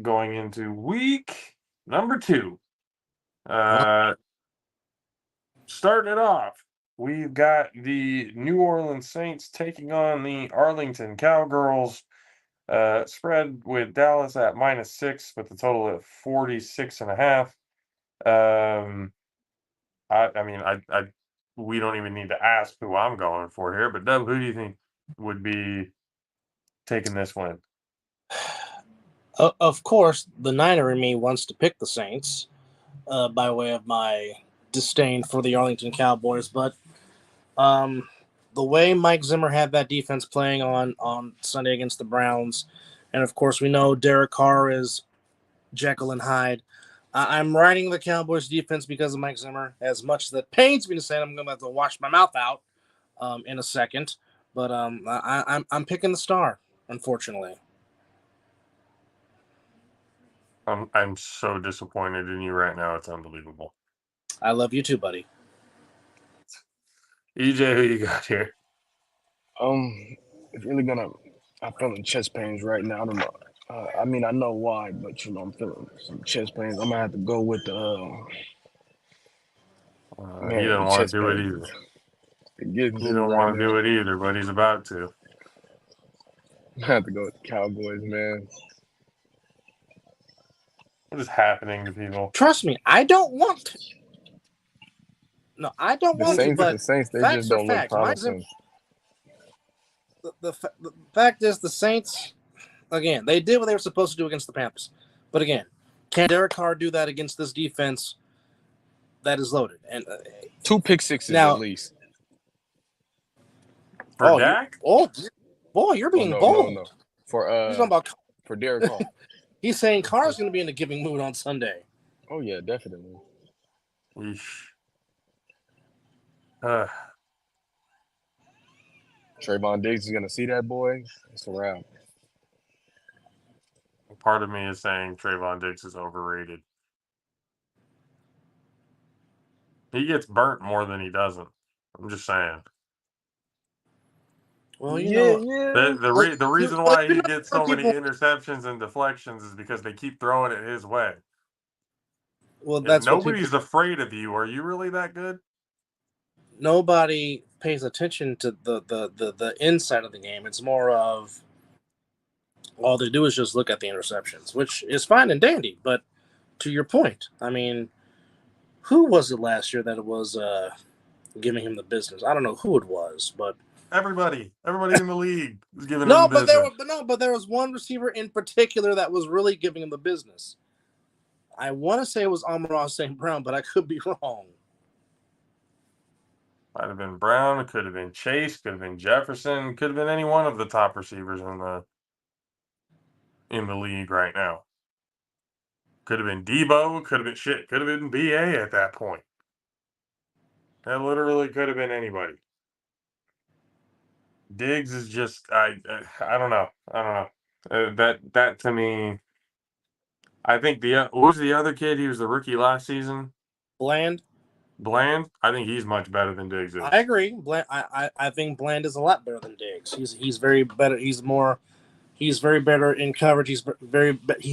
going into week number 2. Starting it off, we've got the New Orleans Saints taking on the Arlington Cowgirls. Spread with Dallas at -6 with a total of 46.5. We don't even need to ask who I'm going for here, but Dub, who do you think would be taking this win? Of course, the Niner in me wants to pick the Saints by way of my disdain for the Arlington Cowboys, but the way Mike Zimmer had that defense playing on Sunday against the Browns, and of course we know Derek Carr is Jekyll and Hyde. I'm riding the Cowboys defense because of Mike Zimmer. As much as that pains me to say it, I'm going to have to wash my mouth out in a second. But I'm picking the Star, unfortunately. I'm so disappointed in you right now. It's unbelievable. I love you too, buddy. EJ, who you got here? It's really gonna. I'm feeling chest pains right now. I don't know. I know why, but I'm feeling some chest pains. I'm gonna have to go with the. He didn't want to do it either. He don't want to do it either, but he's about to. I'm gonna have to go with the Cowboys, man. What is happening to people? Trust me, I don't want to. No, I don't want to, but the Saints, they facts just don't look facts. promising. The fact is, the Saints, again, they did what they were supposed to do against the Panthers. But again, can Derek Carr do that against this defense that is loaded? And 2 pick sixes at least. For Dak? Boy, you're being bold. No. For He's talking about for Derek Carr. He's saying Carr's going to be in a giving mood on Sunday. Oh yeah, definitely. Trayvon Diggs is gonna see that boy. It's a wrap. Part of me is saying Trayvon Diggs is overrated. He gets burnt more than he doesn't. I'm just saying. Well, the reason why he gets so many interceptions and deflections is because they keep throwing it his way. Well, that's nobody's afraid of you. Are you really that good? Nobody pays attention to the inside of the game. It's more of all they do is just look at the interceptions, which is fine and dandy. But to your point, I mean, who was it last year that it was giving him the business? I don't know who it was, but everybody in the league was giving him the business. But there was one receiver in particular that was really giving him the business. I want to say it was Amon-Ra St. Brown, but I could be wrong. Might have been Brown. It could have been Chase. Could have been Jefferson. Could have been any one of the top receivers in the league right now. Could have been Debo. Could have been shit. Could have been BA at that point. That literally could have been anybody. Diggs is just I don't know. That to me, I think what was the other kid? He was the rookie last season. Bland. I think he's much better than Diggs is. I agree. Bland. I think Bland is a lot better than Diggs. He's very better. He's very better in coverage. He's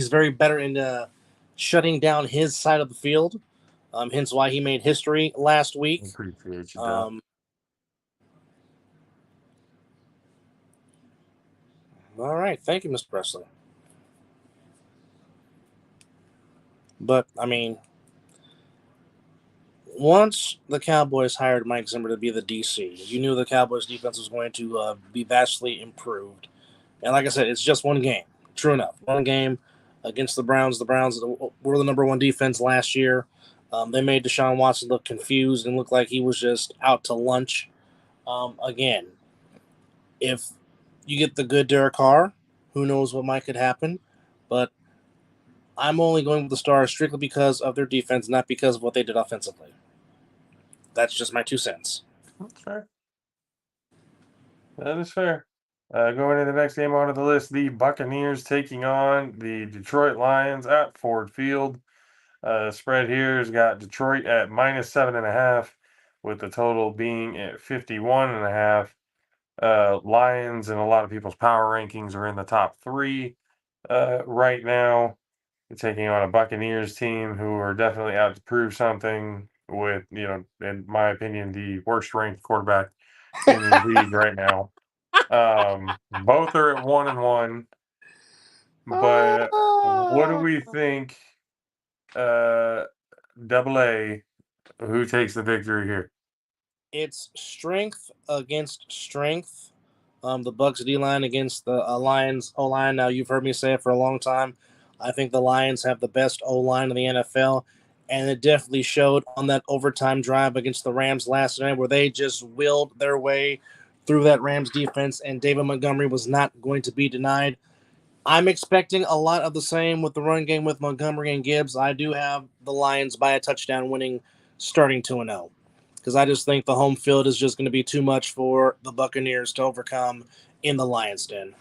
very better in shutting down his side of the field. Hence why he made history last week. Appreciate you, Doc. All right, thank you, Mr. Presley. But I mean, once the Cowboys hired Mike Zimmer to be the DC, you knew the Cowboys defense was going to be vastly improved. And like I said, it's just one game. True enough, one game against the Browns. The Browns were the number one defense last year. They made Deshaun Watson look confused and look like he was just out to lunch. Again, if you get the good Derek Carr, who knows what might could happen. But I'm only going with the Stars strictly because of their defense, not because of what they did offensively. That's just my 2 cents. That's fair. That is fair. Going to the next game on the list, the Buccaneers taking on the Detroit Lions at Ford Field. Spread here has got Detroit at -7.5, with the total being at 51.5. Lions and a lot of people's power rankings are in the top 3 right now. You're taking on a Buccaneers team who are definitely out to prove something with, in my opinion, the worst ranked quarterback in the league right now. Both are at 1-1. But what do we think? Double A, who takes the victory here? It's strength against strength. The Bucs D-line against the Lions O-line. Now, you've heard me say it for a long time. I think the Lions have the best O-line in the NFL, and it definitely showed on that overtime drive against the Rams last night where they just willed their way through that Rams defense, and David Montgomery was not going to be denied. I'm expecting a lot of the same with the run game with Montgomery and Gibbs. I do have the Lions by a touchdown winning, starting 2-0. Because I just think the home field is just going to be too much for the Buccaneers to overcome in the Lions' den.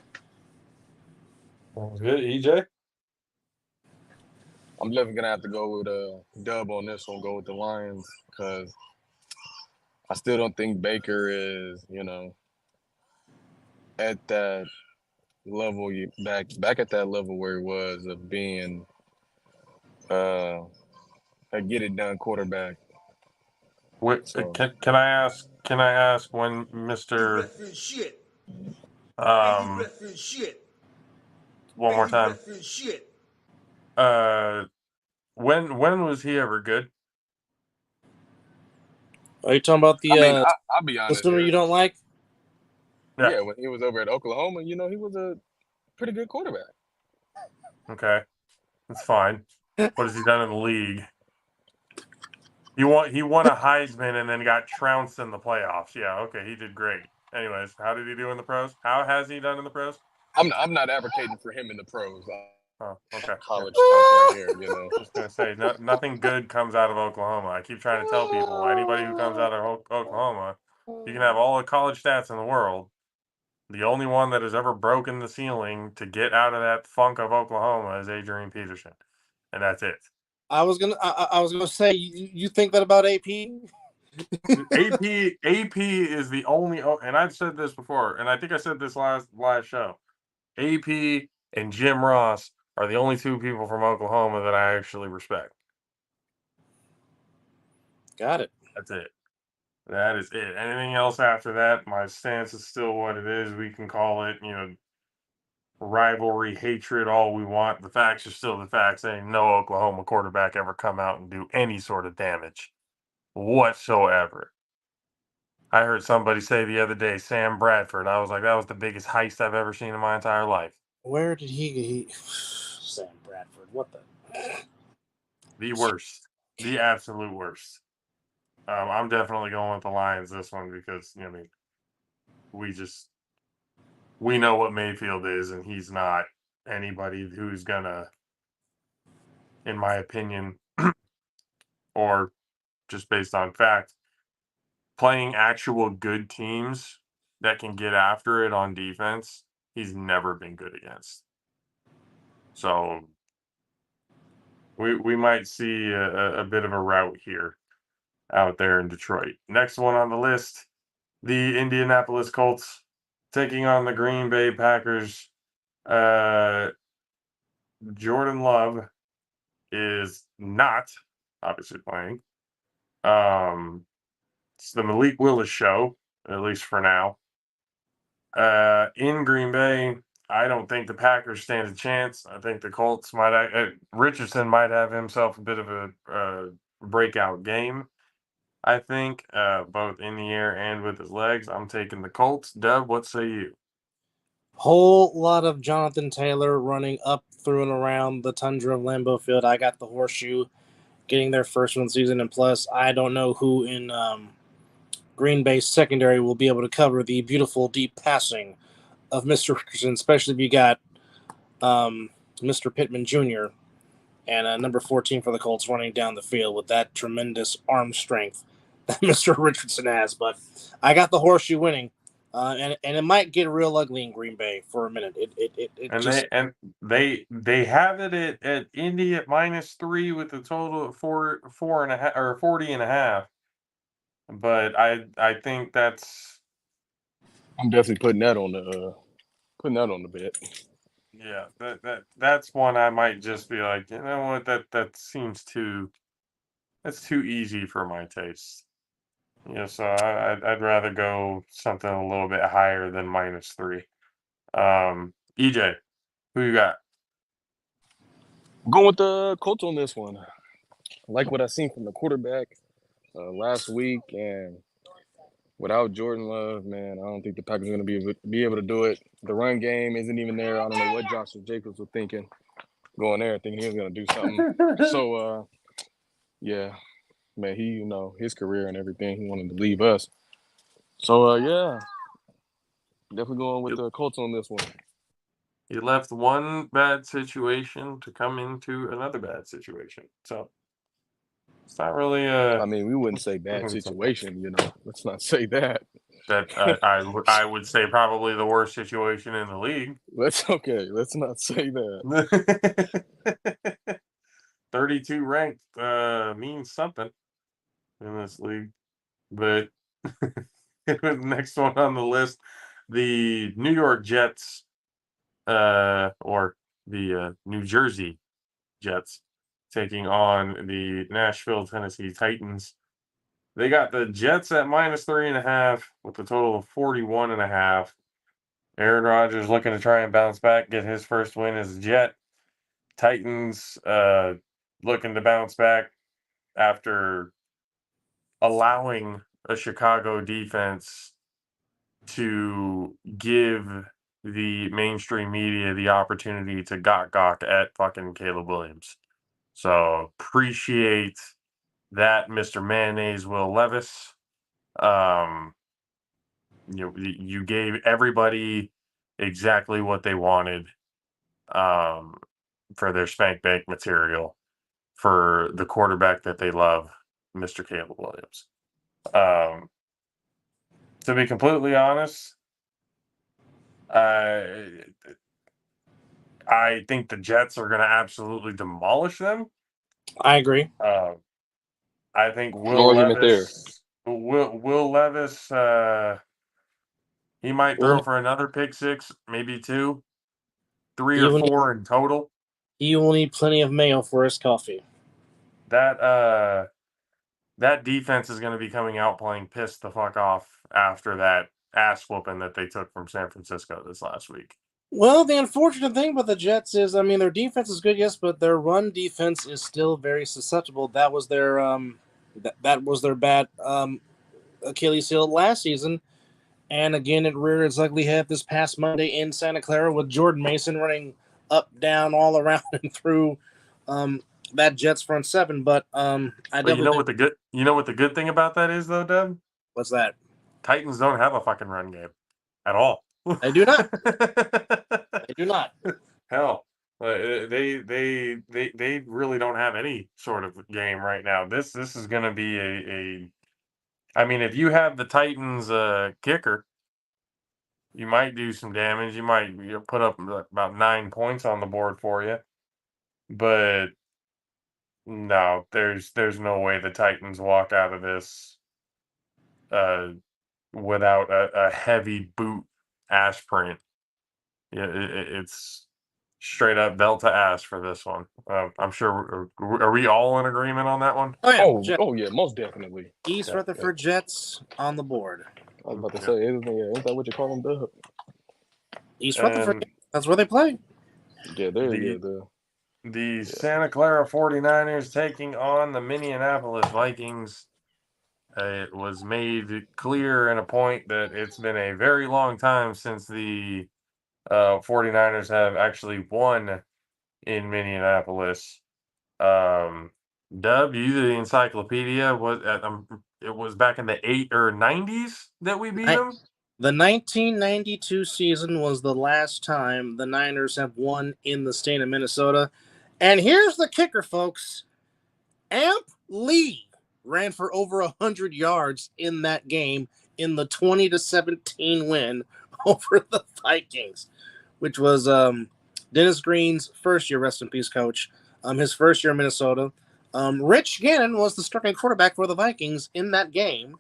Sounds good. EJ? I'm definitely gonna have to go with a dub on this one. Go with the Lions because I still don't think Baker is, at that level back at that level where he was of being a get it done quarterback. Wait, So, can I ask when Mr. One more time. When was he ever good? Are you talking about the I'll be the honest. swimmer you don't like? Yeah, when he was over at Oklahoma, he was a pretty good quarterback. Okay, that's fine. What has he done in the league? He won a Heisman and then got trounced in the playoffs. Yeah, okay, he did great. Anyways, how did he do in the pros? How has he done in the pros? I'm not advocating for him in the pros. Oh, okay. College stuff right here, Just gonna say, nothing good comes out of Oklahoma. I keep trying to tell people, anybody who comes out of Oklahoma, you can have all the college stats in the world. The only one that has ever broken the ceiling to get out of that funk of Oklahoma is Adrian Peterson, and that's it. I was gonna say, you think that about AP? AP is the only, and I've said this before, and I think I said this last show. AP and Jim Ross are the only 2 people from Oklahoma that I actually respect. Got it. That's it. That is it. Anything else after that, my stance is still what it is. We can call it, rivalry, hatred, all we want. The facts are still the facts. Ain't no Oklahoma quarterback ever come out and do any sort of damage whatsoever. I heard somebody say the other day, Sam Bradford. I was like, that was the biggest heist I've ever seen in my entire life. Where did he Sam Bradford? What the? The worst. The absolute worst. I'm definitely going with the Lions this one because, we know what Mayfield is, and he's not anybody who's gonna in my opinion, or just based on fact, playing actual good teams that can get after it on defense, he's never been good against. So we might see a bit of a rout here out there in Detroit. Next one on the list, the Indianapolis Colts taking on the Green Bay Packers. Jordan Love is not obviously playing. It's the Malik Willis show, at least for now. In Green Bay, I don't think the Packers stand a chance. I think the Colts might. Richardson might have himself a bit of a breakout game. I think both in the air and with his legs. I'm taking the Colts. Dub, what say you? Whole lot of Jonathan Taylor running up through and around the tundra of Lambeau Field. I got the Horseshoe getting their first one season, and plus, I don't know who in Green Bay's secondary will be able to cover the beautiful deep passing of Mr. Richardson, especially if you got Mr. Pittman Jr. and number 14 for the Colts running down the field with that tremendous arm strength that Mr. Richardson has. But I got the Horseshoe winning. And it might get real ugly in Green Bay for a minute. They have it at Indy at -3 with a total of 4.5 or 40.5. But I think that's I'm definitely putting that on the bet. yeah, that's one I might just be like, you know what, that seems that's too easy for my taste. Yeah, so I'd rather go something a little bit higher than -3. EJ, who you got? I'm going with the Colts on this one. I like what I seen from the quarterback last week, and without Jordan Love, man, I don't think the Packers are going to be able to do it. The run game isn't even there. I don't know what Joshua Jacobs was thinking, going there thinking he was going to do something. So, yeah, man, his career and everything, he wanted to leave us. So, yeah, definitely going with the Colts on this one. He left one bad situation to come into another bad situation. So it's not really I mean, we wouldn't say bad situation, Let's not say that. That I would say probably the worst situation in the league. Let's not say that. 32 ranked means something in this league. But the next one on the list, the New York Jets, or the New Jersey Jets, taking on the Nashville, Tennessee Titans. They got the Jets at -3.5 with a total of 41.5. Aaron Rodgers looking to try and bounce back, get his first win as a Jet. Titans looking to bounce back after allowing a Chicago defense to give the mainstream media the opportunity to gawk at fucking Caleb Williams. So appreciate that, Mr. Mayonnaise Will Levis. You gave everybody exactly what they wanted for their spank bank material for the quarterback that they love, Mr. Caleb Williams. To be completely honest, I think the Jets are going to absolutely demolish them. I agree. I think No argument there. Will Levis, he might throw for another pick six, maybe 2, 3 or 4 in total. He will need plenty of mayo for his coffee. That defense is going to be coming out playing pissed the fuck off after that ass whooping that they took from San Francisco this last week. Well, the unfortunate thing about the Jets is, I mean, their defense is good, yes, but their run defense is still very susceptible. That was their bad Achilles heel last season, and again, it reared its ugly head this past Monday in Santa Clara with Jordan Mason running up, down, all around and through that Jets front seven. But you know what the good thing about that is, though, Deb? What's that? Titans don't have a fucking run game at all. They do not. They do not. Hell, They really don't have any sort of game right now. This is going to be a. I mean, if you have the Titans kicker, you might do some damage. You might put up about 9 points on the board for you. But no, there's no way the Titans walk out of this without a heavy boot ash print. Yeah, it's straight up Delta ash for this one. I'm sure. Are we all in agreement on that one? Oh yeah, most definitely. East Yeah, Rutherford Jets on the board. I was about to say, isn't that what you call them, Dub? East Rutherford. And That's where they play. Yeah, the Santa Clara 49ers taking on the Minneapolis Vikings. It was made clear in a point that it's been a very long time since the 49ers have actually won in Minneapolis. Dub, you the encyclopedia it was back in the 80s or 90s that we beat them. The 1992 season was the last time the Niners have won in the state of Minnesota. And here's the kicker, folks. Amp Lee ran for over 100 yards in that game in the 20-17 win over the Vikings, which was Dennis Green's first year, rest in peace, coach. His first year in Minnesota. Rich Gannon was the starting quarterback for the Vikings in that game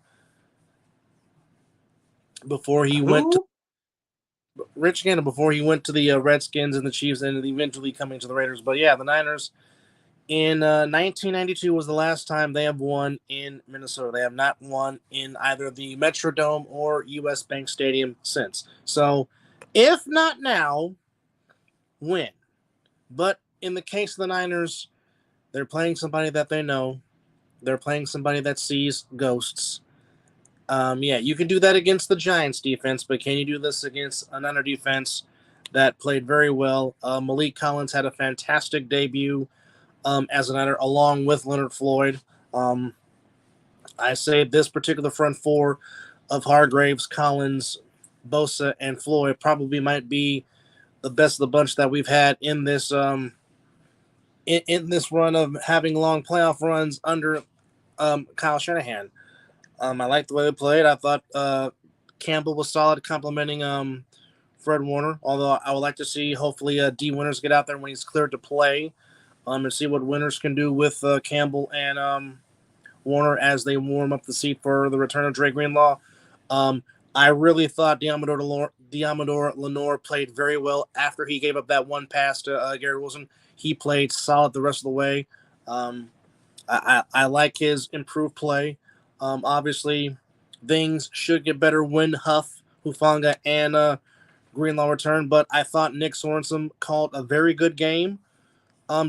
before he went to Rich Gannon before he went to the Redskins and the Chiefs and eventually coming to the Raiders. But yeah, the Niners in 1992 was the last time they have won in Minnesota. They have not won in either the Metrodome or U.S. Bank Stadium since. So, if not now, when? But in the case of the Niners, they're playing somebody that they know. They're playing somebody that sees ghosts. Yeah, you can do that against the Giants defense, but can you do this against a Niner defense that played very well? Malik Collins had a fantastic debut as a Niner, along with Leonard Floyd. I say this particular front four of Hargraves, Collins, Bosa, and Floyd probably might be the best of the bunch that we've had in this in this run of having long playoff runs under Kyle Shanahan. I liked the way they played. I thought Campbell was solid, complimenting Fred Warner. Although I would like to see, hopefully, D. Winters get out there when he's cleared to play, and see what Winters can do with Campbell and Warner as they warm up the seat for the return of Dre Greenlaw. I really thought Diamador Lenore played very well after he gave up that one pass to Garrett Wilson. He played solid the rest of the way. I like his improved play. Obviously, things should get better when Huff, Hufanga, and Greenlaw return, but I thought Nick Sorensen called a very good game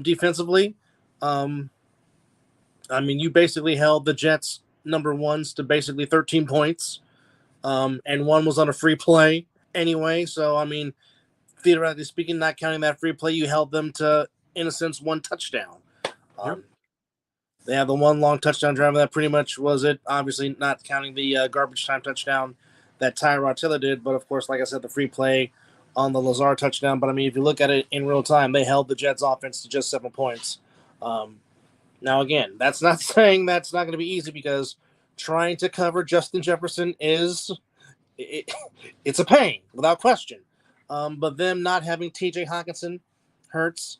defensively. I mean, you basically held the Jets' number ones to basically 13 points, and one was on a free play anyway. So, I mean, theoretically speaking, not counting that free play, you held them to, in a sense, one touchdown. They had the one long touchdown drive. That pretty much was it. Obviously, not counting the garbage time touchdown that Tyrod Taylor did. But, of course, like I said, the free play on the Lazar touchdown. But, I mean, if you look at it in real time, they held the Jets' offense to just 7 points. Now, again, that's not saying that's not going to be easy, because trying to cover Justin Jefferson it's a pain, without question. But them not having T.J. Hawkinson hurts.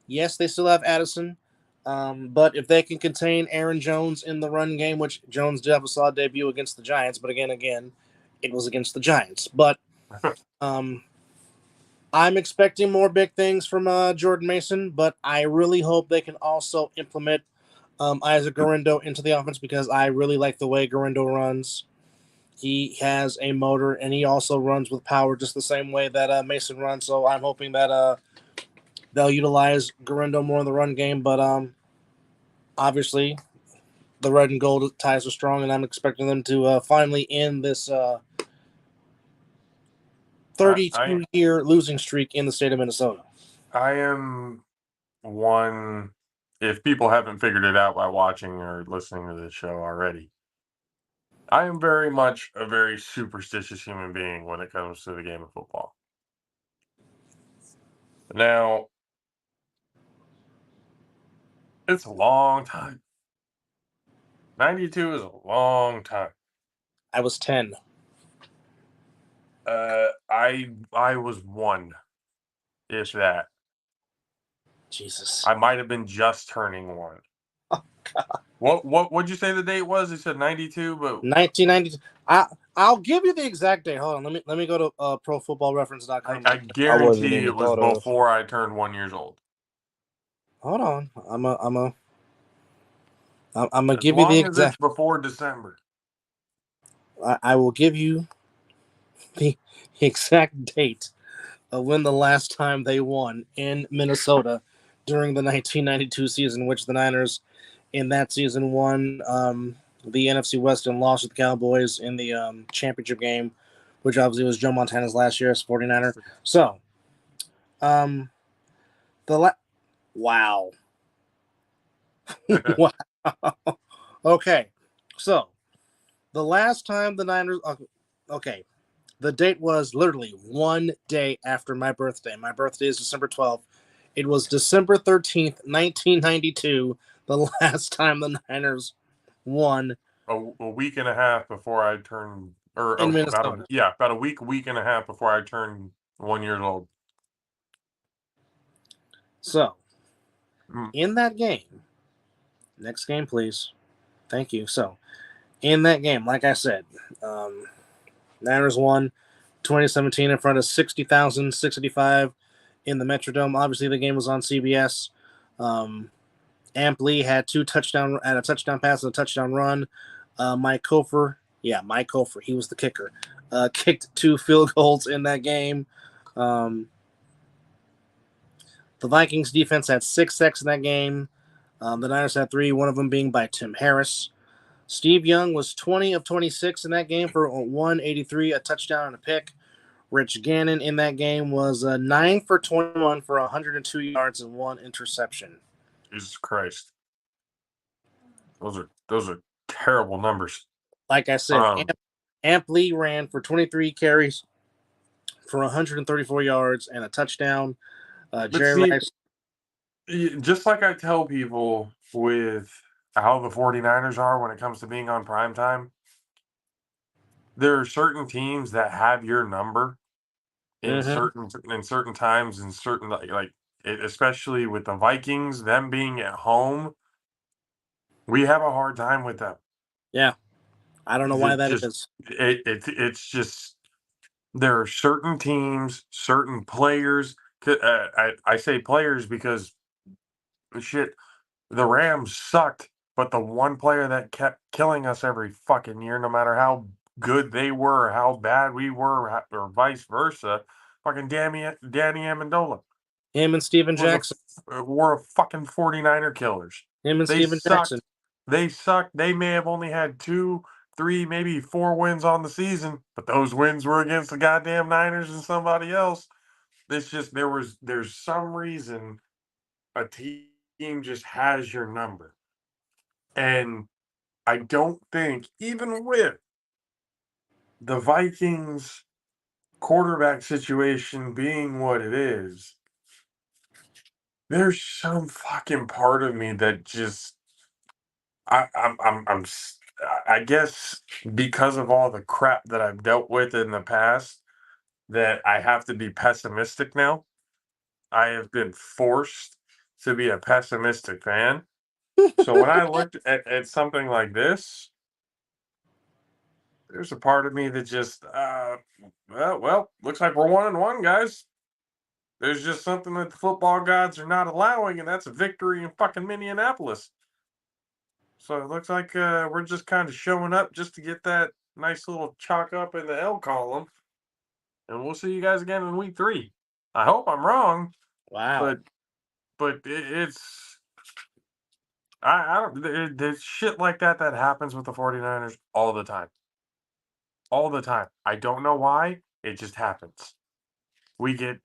Yes, they still have Addison. But if they can contain Aaron Jones in the run game, which Jones did have a solid debut against the Giants, but again, it was against the Giants. But I'm expecting more big things from Jordan Mason, but I really hope they can also implement Isaac Guerrero into the offense, because I really like the way Guerrero runs. He has a motor, and he also runs with power just the same way that Mason runs. So I'm hoping that they'll utilize Guerrero more in the run game. But obviously, the red and gold ties are strong, and I'm expecting them to finally end this 32-year losing streak in the state of Minnesota. I am one, if people haven't figured it out by watching or listening to this show already, I am very much a very superstitious human being when it comes to the game of football. Now, it's a long time. 92 is a long time. I was 10. I was 1, if that. Jesus. I might have been just turning 1. Oh, God. What'd you say the date was? You said 92, but 1992. I'll give you the exact date. Hold on. Let me go to profootballreference.com. I wasn't guarantee even it was thought of. before I turned 1 years old. Hold on. I'm gonna As give you the long as it's exact. before December. I will give you the exact date of when the last time they won in Minnesota during the 1992 season, which the Niners in that season won the NFC West and lost to the Cowboys in the championship game, which obviously was Joe Montana's last year as 49er. So, wow. Wow. Okay. So, the last time the Niners okay. The date was literally one day after my birthday. My birthday is December 12th. It was December 13th, 1992, the last time the Niners won a week and a half before I turned, or in about Minnesota. about a week and a half before I turned 1 year old. So, Mm. in that game, next game, please. Thank you. So, in that game, like I said, Niners won 2017 in front of 60,685 in the Metrodome. Obviously, the game was on CBS. Amp Lee had a touchdown pass and a touchdown run. Mike Kofer, he was the kicker, kicked 2 field goals in that game. The Vikings defense had 6 sacks in that game. The Niners had 3, one of them being by Tim Harris. Steve Young was 20 of 26 in that game for 183, a touchdown and a pick. Rich Gannon in that game was 9 for 21 for 102 yards and 1 interception. Jesus Christ. Those are terrible numbers. Like I said, Amp Lee ran for 23 carries for 134 yards and a touchdown. Jerry Rice. Just like I tell people with how the 49ers are when it comes to being on primetime, there are certain teams that have your number in certain times and certain especially with the Vikings, them being at home, we have a hard time with them. Yeah, I don't know why that is. It's just there are certain teams, certain players. I say players because shit, the Rams sucked, but the one player that kept killing us every fucking year, no matter how good they were, or how bad we were, or vice versa, fucking Danny Amendola. Him and Steven Jackson. Were fucking 49er killers. Him and They Steven Jackson. They sucked. They may have only had 2, 3, maybe 4 wins on the season, but those wins were against the goddamn Niners and somebody else. It's just there's some reason a team just has your number. And I don't think, even with the Vikings quarterback situation being what it is, there's some fucking part of me that just I guess because of all the crap that I've dealt with in the past, that I have to be pessimistic now. I have been forced to be a pessimistic fan. So when I looked at something like this, there's a part of me that just well, looks like we're 1-1, guys. There's just something that the football gods are not allowing, and that's a victory in fucking Minneapolis. So it looks like we're just kind of showing up just to get that nice little chalk up in the L column. And we'll see you guys again in week 3. I hope I'm wrong. Wow. But it's I don't there's shit like that happens with the 49ers all the time. All the time. I don't know why. It just happens. We get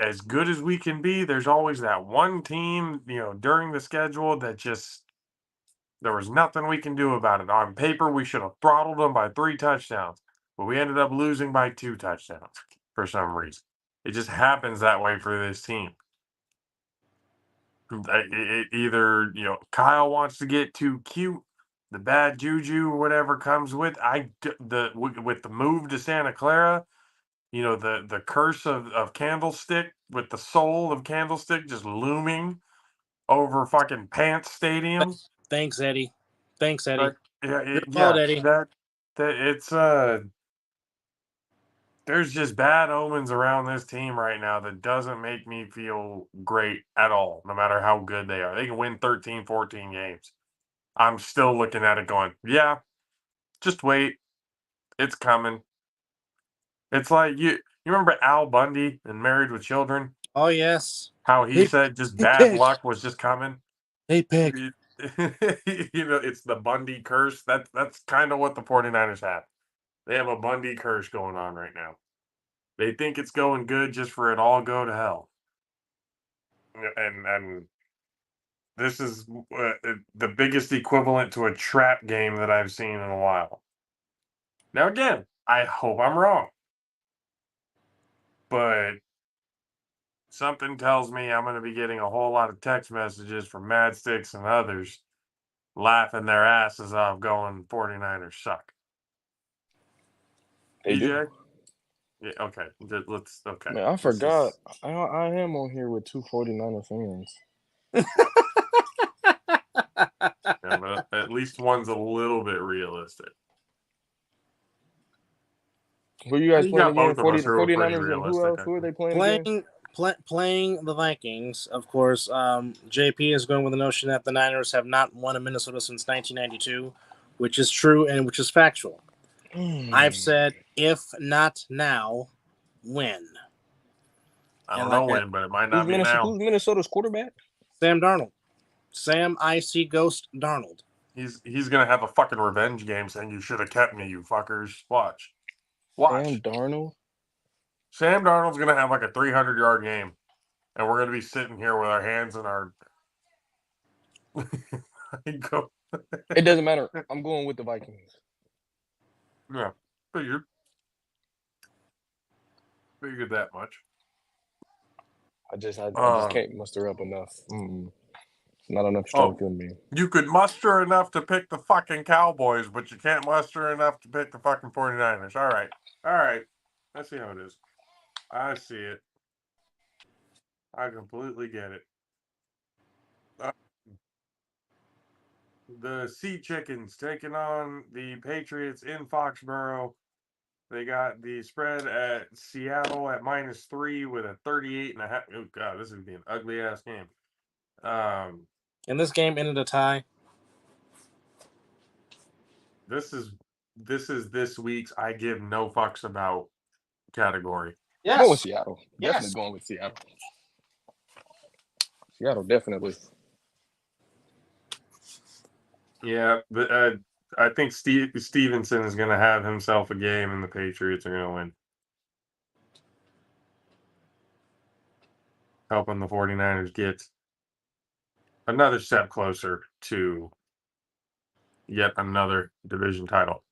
as good as we can be. There's always that one team, during the schedule that just there was nothing we can do about it. On paper, we should have throttled them by 3 touchdowns, but we ended up losing by 2 touchdowns for some reason. It just happens that way for this team. Either Kyle wants to get too cute, the bad juju, whatever comes with with the move to Santa Clara. The curse of Candlestick, with the soul of Candlestick just looming over fucking Pants Stadium. Thanks, Eddie. Thanks, Eddie. Your fault, Eddie. That it's there's just bad omens around this team right now that doesn't make me feel great at all, no matter how good they are. They can win 13, 14 games. I'm still looking at it going, yeah, just wait. It's coming. It's like you remember Al Bundy in Married with Children? Oh, yes. How he said just bad Pig. luck was just coming? Hey, Pig. It's the Bundy curse. That's kind of what the 49ers have. They have a Bundy curse going on right now. They think it's going good just for it all go to hell. And this is the biggest equivalent to a trap game that I've seen in a while. Now, again, I hope I'm wrong. But something tells me I'm going to be getting a whole lot of text messages from Mad Sticks and others laughing their asses off going, 49ers suck. They do. EJ? Yeah, okay. Okay. Man, I forgot. I am on here with two 49er fans. Yeah, but at least one's a little bit realistic. Who you guys You playing got again? both of us who are pretty 49ers and who realistic, else? I Who are they playing again? Playing the Vikings, of course. JP is going with the notion that the Niners have not won in Minnesota since 1992, which is true and which is factual. I've said, if not now, when? I don't know when, but it might not be Who's now. Minnesota's quarterback? Sam Darnold. Sam I.C. Ghost Darnold. He's going to have a fucking revenge game saying, you should have kept me, you fuckers. Watch. Sam Darnold? Sam Darnold's going to have like a 300-yard game, and we're going to be sitting here with our hands in our... It doesn't matter. I'm going with the Vikings. Yeah, figured that much. I just can't muster up enough. Not enough strength in me. You could muster enough to pick the fucking Cowboys, but you can't muster enough to pick the fucking 49ers. All right. I see how it is. I see it. I completely get it. The Sea Chickens taking on the Patriots in Foxborough. They got the spread at Seattle at -3 with a 38.5. Oh god, this is gonna be an ugly ass game. And this game ended a tie. This is this week's I give no fucks about category. Yes. Going with Seattle. Yes. Definitely going with Seattle. Seattle, definitely. Yeah, but I think Stevenson is going to have himself a game, and the Patriots are going to win. Helping the 49ers get another step closer to yet another division title.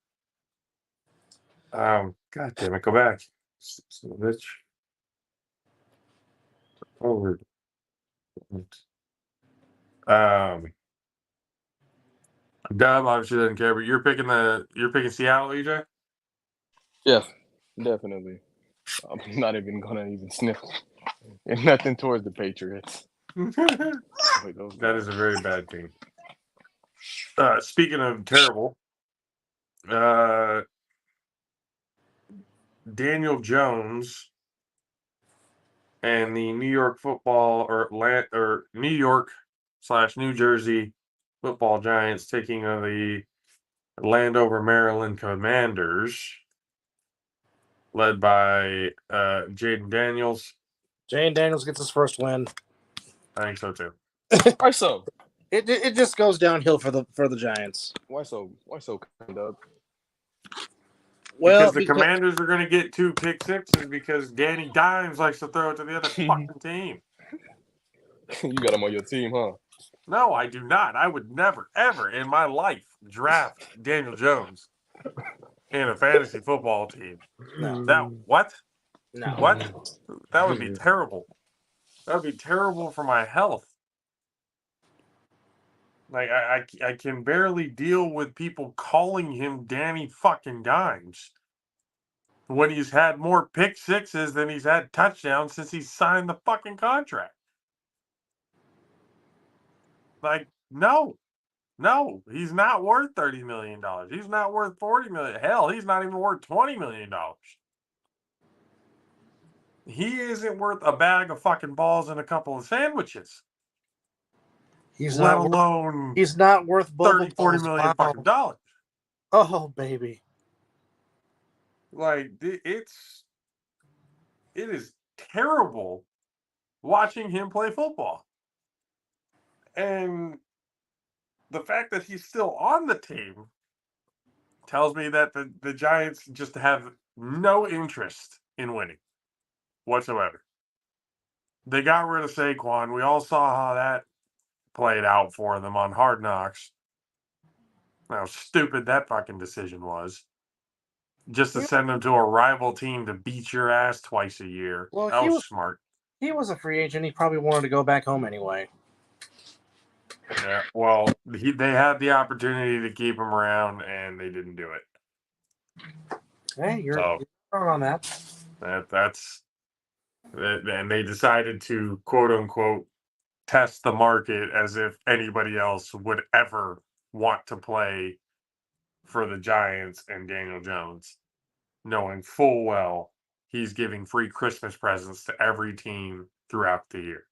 God damn it, go back. Bitch. Over. Dub obviously doesn't care, but you're picking Seattle, EJ? Yeah, definitely. I'm not even gonna sniff nothing towards the Patriots. That is a very bad team. Speaking of terrible, Daniel Jones and the New York football or New York/New Jersey football Giants taking on the Landover, Maryland Commanders, led by Jaden Daniels. Jaden Daniels gets his first win. I think so too. Why so? It just goes downhill for the Giants. Why so? Kind of. Well, because the Commanders are going to get 2 pick sixes because Danny Dimes likes to throw it to the other fucking team. You got him on your team, huh? No, I do not. I would never, ever in my life draft Daniel Jones in a fantasy football team. No. What? No. What? That would be terrible. That would be terrible for my health. Like I can barely deal with people calling him Danny fucking Dimes when he's had more pick sixes than he's had touchdowns since he signed the fucking contract. Like, no, he's not worth $30 million. He's not worth $40 million. Hell, he's not even worth $20 million. He isn't worth a bag of fucking balls and a couple of sandwiches. He's let not alone he's not worth $30, $40 balls. million Wow. fucking dollars. Oh, baby. Like, it is terrible watching him play football. And the fact that he's still on the team tells me that the Giants just have no interest in winning whatsoever. They got rid of Saquon. We all saw how that played out for them on Hard Knocks. How stupid that fucking decision was. Just to send them to a rival team to beat your ass twice a year. Well, that was smart. He was a free agent. He probably wanted to go back home anyway. Yeah, well, they had the opportunity to keep him around, and they didn't do it. Hey, you're wrong on that. And they decided to, quote unquote, test the market as if anybody else would ever want to play for the Giants and Daniel Jones, knowing full well he's giving free Christmas presents to every team throughout the year.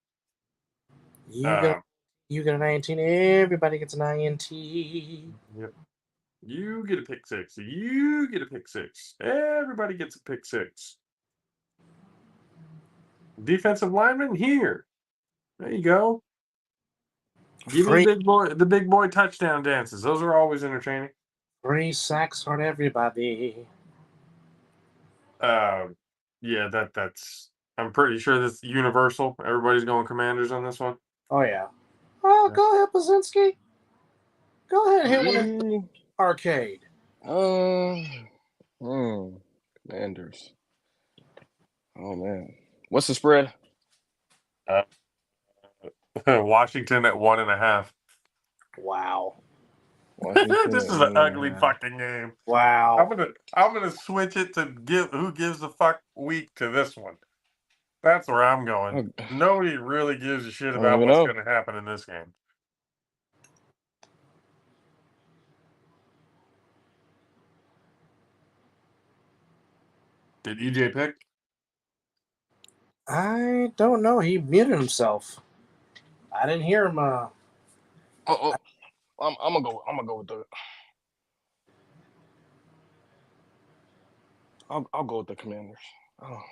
You get an INT, everybody gets an INT. Yep. You get a pick six. You get a pick six. Everybody gets a pick six. Defensive lineman here. There you go. Give me the big boy touchdown dances. Those are always entertaining. 3 sacks on everybody. Yeah, that's. I'm pretty sure that's universal. Everybody's going Commanders on this one. Oh yeah. Oh, yeah. Go ahead, Pazinski. Go ahead, hit one arcade. Commanders. Oh man, what's the spread? Washington at 1.5. Wow. This is an ugly fucking game. Wow. I'm gonna switch it to who gives a fuck week to this one. That's where I'm going. Nobody really gives a shit about what's going to happen in this game. Did EJ pick? I don't know. He muted himself. I didn't hear him. I'm gonna go with the. I'll go with the Commanders. Oh.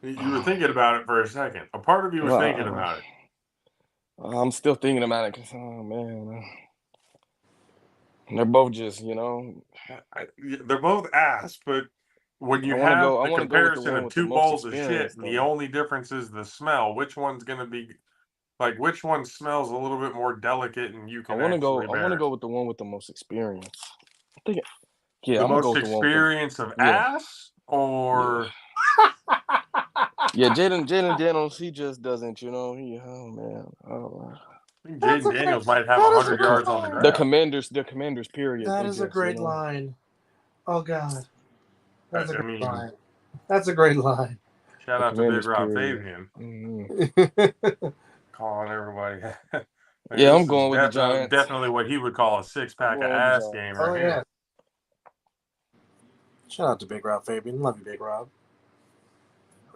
You were thinking about it for a second. A part of you was thinking about it. I'm still thinking about it because, oh man, they're both just, they're both ass, but when you have the comparison of two bowls of shit, and the only difference is the smell, which one's going to be, like, which one smells a little bit more delicate and you can I want to go with the one with the most experience. I think, the most experience of ass, or... Yeah, Jaden Daniels, he just doesn't, oh man. Jaden Daniels might have 100 yards on the ground. The Commanders, period. That is a great line. Oh God, that's a great line. That's a great line. Shout out to Big Rob Fabian. Mm-hmm. Calling everybody. Yeah, I'm going with the Giants. Definitely what he would call a 6-pack of ass game right here. Shout out to Big Rob Fabian. Love you, Big Rob.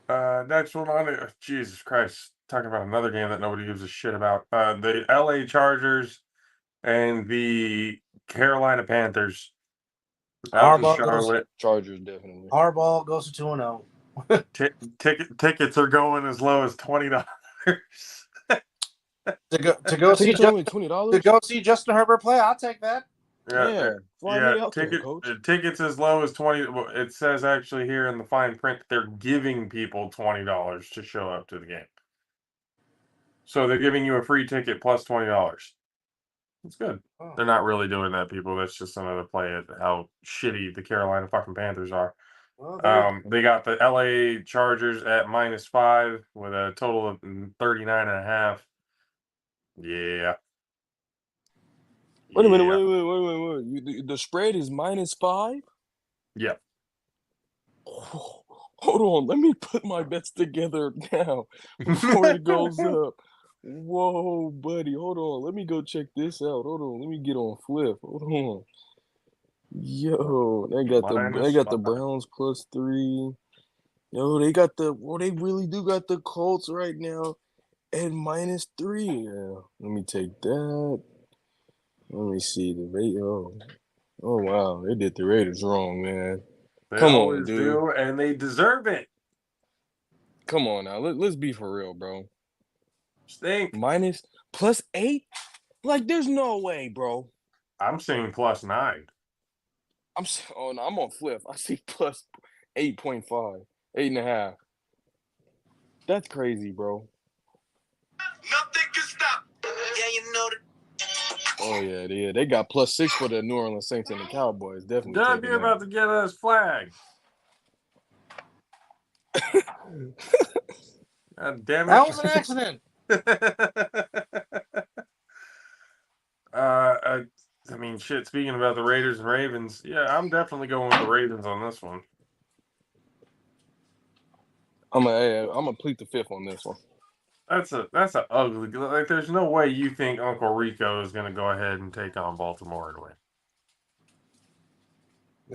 Next one on it. Jesus Christ. Talking about another game that nobody gives a shit about. The LA Chargers and the Carolina Panthers. Charlotte. Chargers, definitely. Harbaugh goes to 2-0. Tickets are going as low as $20. to go see $20? To go see Justin Herbert play, I'll take that. Tickets as low as $20. It says actually here in the fine print they're giving people $20 to show up to the game. So they're giving you a free ticket plus $20. It's good. Oh. They're not really doing that, people. That's just another play at how shitty the Carolina fucking Panthers are. Well, they got the LA Chargers at -5 with a total of 39.5. Yeah. Wait a minute. Yeah. Wait. The spread is -5. Yeah. Hold on. Let me put my bets together now before it goes up. Whoa, buddy. Hold on. Let me go check this out. Hold on. Let me get on Flip. Hold on. Yo, they got the -5. Browns +3. Yo, they really do got the Colts right now at -3. Yeah, let me take that. Let me see the rate. Oh wow, they did the Raiders wrong, man. They Come on, always dude. do, and they deserve it. Come on now. Let's be for real, bro. Stink. +8? Like, there's no way, bro. I'm seeing +9. Oh no, I'm on Flip. I see +8.5, 8.5. That's crazy, bro. Nothing can stop. Yeah, you know that. Oh yeah, they got +6 for the New Orleans Saints and the Cowboys. Definitely Dub, taking you're about that. to get us flagged. God damn That it. was an accident. I mean, shit, speaking about the Raiders and Ravens, yeah, I'm definitely going with the Ravens on this one. I'm gonna plead the fifth on this one. That's a ugly, like, there's no way you think Uncle Rico is going to go ahead and take on Baltimore and win.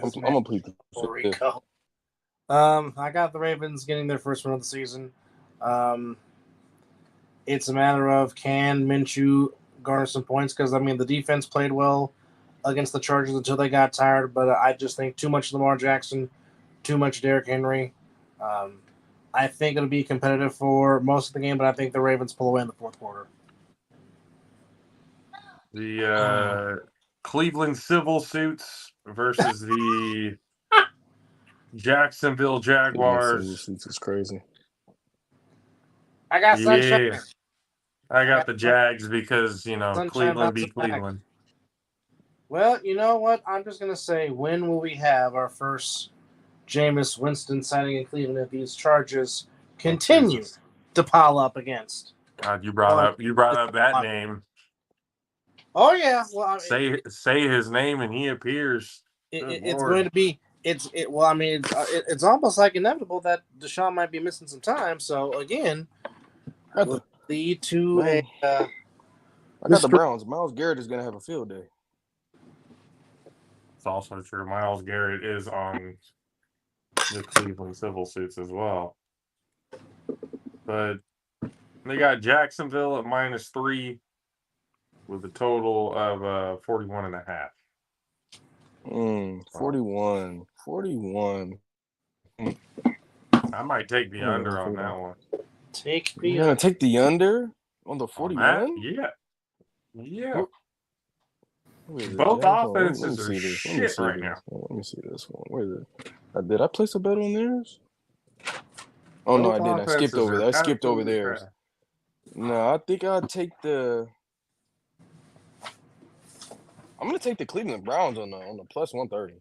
I'm gonna plead the Puerto fifth. Rico. I got the Ravens getting their first win of the season. It's a matter of can Minshew garner some points, because I mean the defense played well against the Chargers until they got tired, but I just think too much Lamar Jackson, too much Derrick Henry. I think it'll be competitive for most of the game, but I think the Ravens pull away in the fourth quarter. The Cleveland Civil Suits versus the Jacksonville Jaguars. It's crazy. I got sunshine. Yeah, I got the Jags because, Sunshine Cleveland bounces beat back. Cleveland. Well, you know what? I'm just going to say, when will we have our first Jameis Winston signing in Cleveland if these charges continue to pile up against? God, you brought up that name. Oh yeah, well, Say his name and he appears. it's going to be it's almost like inevitable that Deshaun might be missing some time. So again, will lead to Man, a. I got the Browns. Myles Garrett is gonna have a field day. It's also true. Myles Garrett is on the Cleveland Civil Suits as well. But they got Jacksonville at -3 with a total of 41.5. 41. I might take the under on that one. You're gonna take the under on the 41? Yeah. Both offenses are shit right now. Let me see this one. Where is it? Did I place a bet on theirs? Oh no, I didn't. I skipped over there. I skipped over theirs. No, I think I'll take the. I'm gonna take the Cleveland Browns on the +130.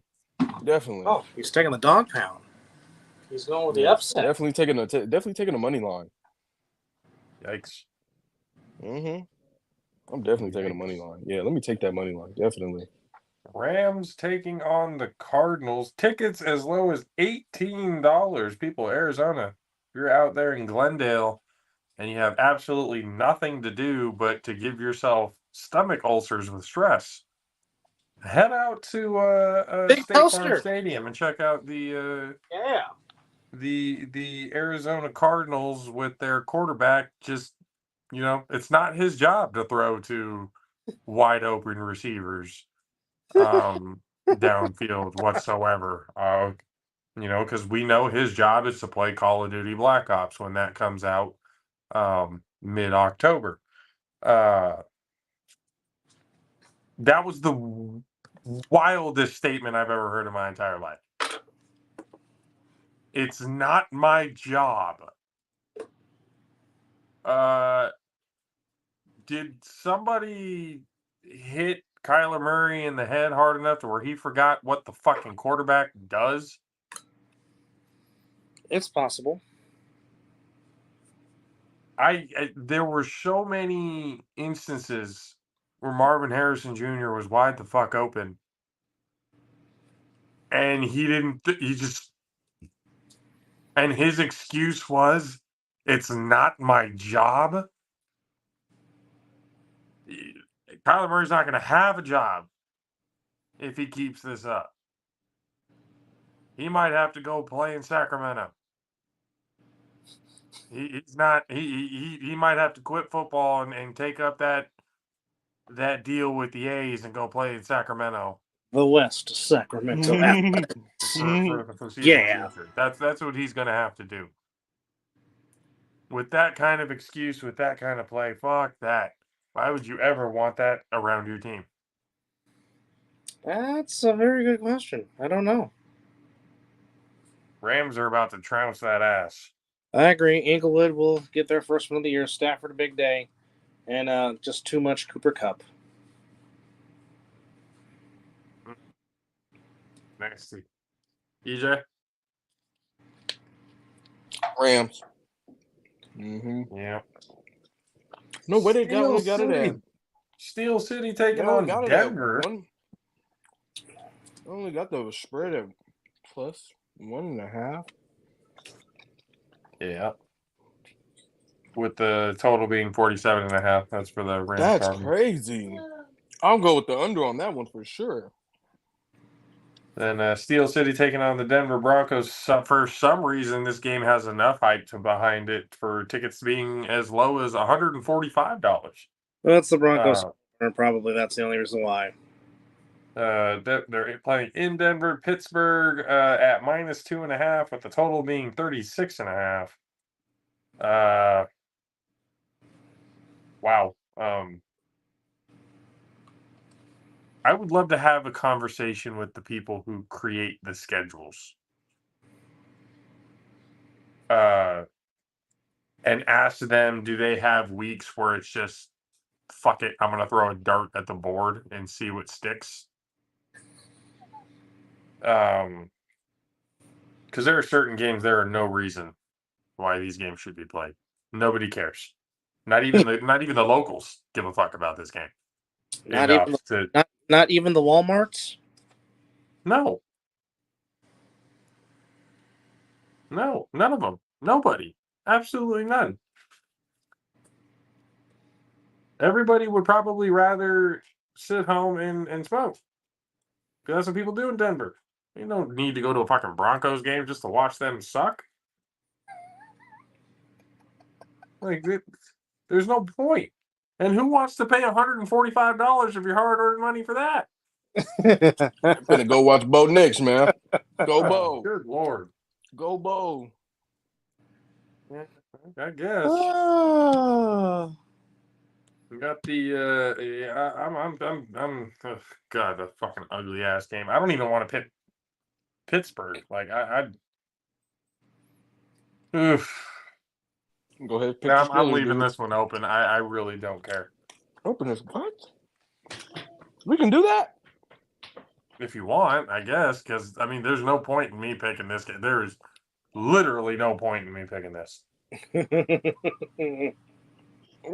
Definitely. Oh, he's taking the dog pound. He's going with the upset. Definitely taking the money line. Yikes. I'm definitely taking the money line. Yeah, let me take that money line. Definitely. Rams taking on the Cardinals. Tickets as low as $18. People, Arizona, if you're out there in Glendale and you have absolutely nothing to do but to give yourself stomach ulcers with stress, head out to State Farm Stadium and check out the Arizona Cardinals with their quarterback. Just, it's not his job to throw to wide open receivers downfield whatsoever. Because we know his job is to play Call of Duty Black Ops when that comes out mid-October. That was the wildest statement I've ever heard in my entire life. It's not my job. Did somebody hit Kyler Murray in the head hard enough to where he forgot what the fucking quarterback does? It's possible. There were so many instances where Marvin Harrison Jr. was wide the fuck open. And and his excuse was, it's not my job. Kyler Murray's not going to have a job if he keeps this up. He might have to go play in Sacramento. He's not. He might have to quit football and take up that deal with the A's and go play in Sacramento. The West Sacramento. for the foreseeable future. That's what he's going to have to do. With that kind of excuse, with that kind of play, fuck that. Why would you ever want that around your team? That's a very good question. I don't know. Rams are about to trounce that ass. I agree. Inglewood will get their first win of the year. Stafford a big day. And just too much Cooper Kupp. Nasty. EJ? Rams. Mm-hmm. Yeah. No, where they got it at? Steel City taking on Denver. I only got the spread at plus 1.5. Yeah. With the total being 47.5. That's for the Rams. That's crazy. I'll go with the under on that one for sure. Then Steel City taking on the Denver Broncos. For some reason, this game has enough hype behind it for tickets being as low as $145. Well, that's the Broncos. Probably that's the only reason why. They're playing in Denver. Pittsburgh at -2.5, with the total being 36.5. Wow. I would love to have a conversation with the people who create the schedules. And ask them, do they have weeks where it's just, fuck it, I'm going to throw a dart at the board and see what sticks? Because there are certain games, there are no reason why these games should be played. Nobody cares. Not even the locals give a fuck about this game. Not even the Walmarts? No. No, none of them. Nobody. Absolutely none. Everybody would probably rather sit home and smoke. Because that's what people do in Denver. You don't need to go to a fucking Broncos game just to watch them suck. Like, there's no point. And who wants to pay $145 of your hard-earned money for that? I'm gonna go watch Bo Nix, man. Go Bo. Good Lord. Go Bo. Yeah, I guess. We got the God, the fucking ugly ass game. I don't even want to pick Pittsburgh. Like oof. Go ahead. I'm leaving this one open. I really don't care. Open this what? We can do that? If you want, I guess, because I mean, there's no point in me picking this game. There is literally no point in me picking this. We're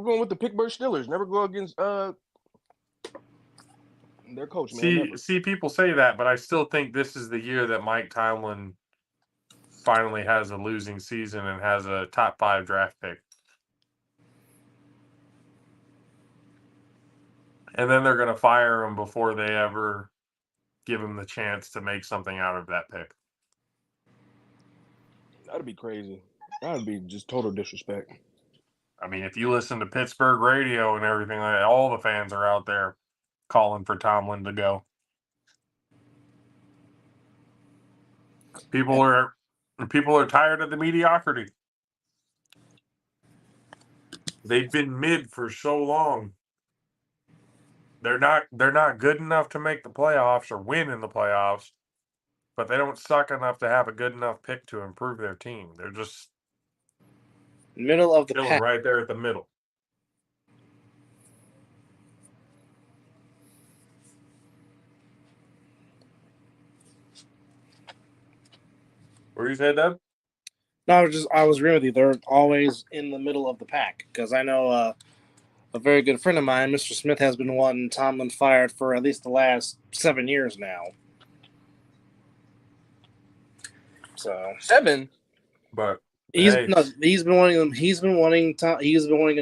going with the Pittsburgh Steelers. Never go against their coach, man. See, people say that, but I still think this is the year that Mike Tomlin finally has a losing season and has a top 5 draft pick. And then they're going to fire him before they ever give him the chance to make something out of that pick. That'd be crazy. That'd be just total disrespect. I mean, if you listen to Pittsburgh radio and everything, like that, all the fans are out there calling for Tomlin to go. People are tired of the mediocrity. They've been mid for so long. They're not good enough to make the playoffs or win in the playoffs, but they don't suck enough to have a good enough pick to improve their team. They're just middle of the pack. Right there at the middle. Where you said that? No, I was agreeing with you. They're always in the middle of the pack because I know a very good friend of mine, Mr. Smith, has been wanting Tomlin fired for at least the last 7 years now. So 7. But he's hey, been wanting a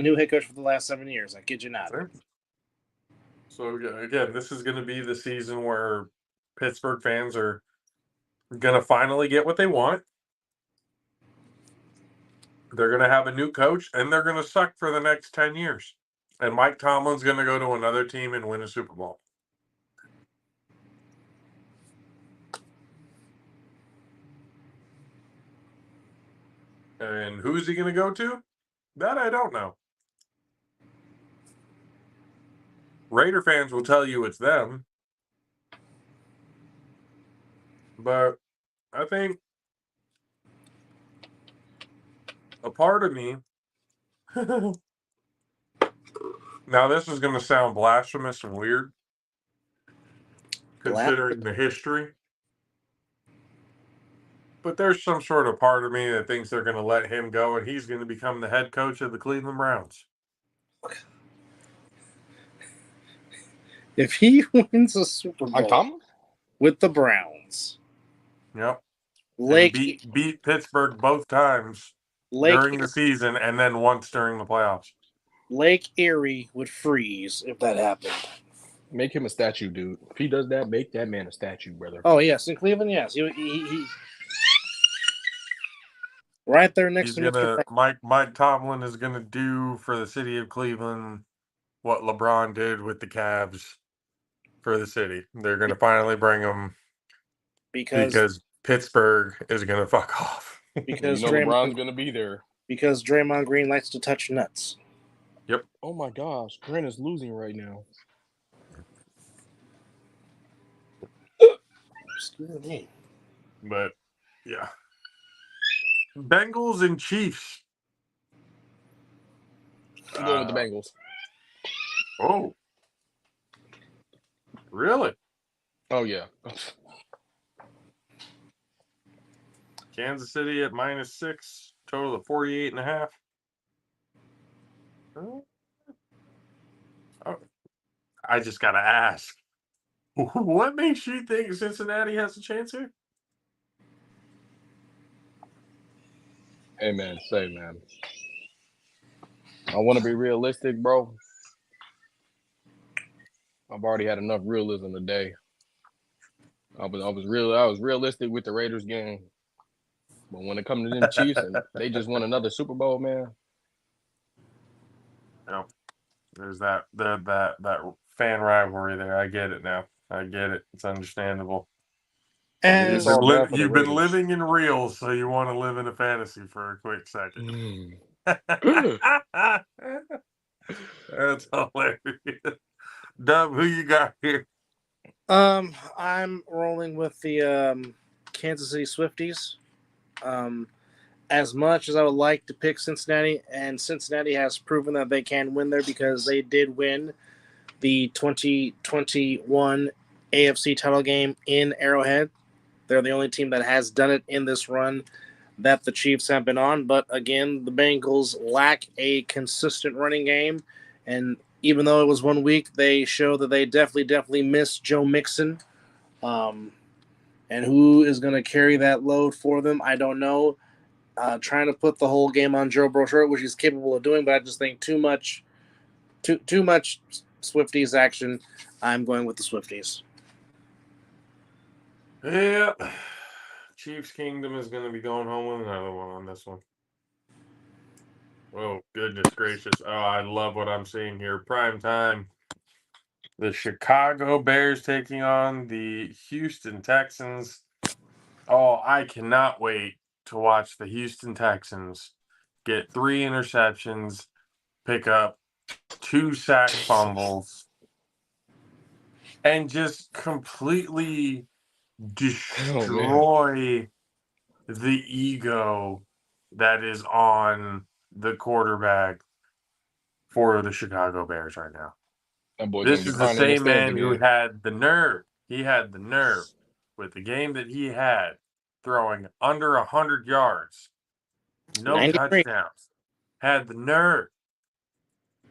new head coach for the last 7 years. I kid you not. so again, this is going to be the season where Pittsburgh fans are going to finally get what they want. They're going to have a new coach, and they're going to suck for the next 10 years. And Mike Tomlin's going to go to another team and win a Super Bowl. And who's he going to go to? That I don't know. Raider fans will tell you it's them. But I think a part of me... Now, this is going to sound blasphemous and weird, considering the history. But there's some sort of part of me that thinks they're going to let him go and he's going to become the head coach of the Cleveland Browns. If he wins a Super Mike Bowl Tomlin? with the Browns, Yep. Lake beat Pittsburgh both times during the season and then once during the playoffs. Lake Erie would freeze if that happened. Make him a statue, dude. If he does that, make that man a statue, brother. Oh, yes. In Cleveland, yes. He right there next to Mr. Mike Tomlin is going to do for the city of Cleveland what LeBron did with the Cavs for the city. They're going to finally bring him because Pittsburgh is going to fuck off. Because LeBron's going to be there. Because Draymond Green likes to touch nuts. Yep. Oh, my gosh. Grant is losing right now. Excuse me. But, yeah. Bengals and Chiefs. I'm going with the Bengals. Oh. Really? Oh, yeah. Kansas City at -6, total of 48.5. Oh, I just got to ask. What makes you think Cincinnati has a chance here? Hey, man. I want to be realistic, bro. I've already had enough realism today. I was realistic with the Raiders game. But when it comes to them Chiefs and they just won another Super Bowl, man. No. There's that fan rivalry there. I get it now. I get it. It's understandable. And You've been living in real, so you want to live in a fantasy for a quick second. That's hilarious. Dub, who you got here? I'm rolling with the Kansas City Swifties. As much as I would like to pick Cincinnati, and Cincinnati has proven that they can win there because they did win the 2021 AFC title game in Arrowhead. They're the only team that has done it in this run that the Chiefs have been on. But again, the Bengals lack a consistent running game. And even though it was 1 week, they show that they definitely miss Joe Mixon. And who is going to carry that load for them, I don't know. Trying to put the whole game on Joe Burrow, which he's capable of doing, but I just think too much Swifties action. I'm going with the Swifties. Yeah. Chiefs Kingdom is going to be going home with another one on this one. Oh, goodness gracious. Oh, I love what I'm seeing here. Prime time. The Chicago Bears taking on the Houston Texans. Oh, I cannot wait to watch the Houston Texans get 3 interceptions, pick up 2 sack fumbles, and just completely destroy the ego that is on the quarterback for the Chicago Bears right now. This is the same man who had the nerve. He had the nerve with the game that he had, throwing under 100 yards, no 93. touchdowns, had the nerve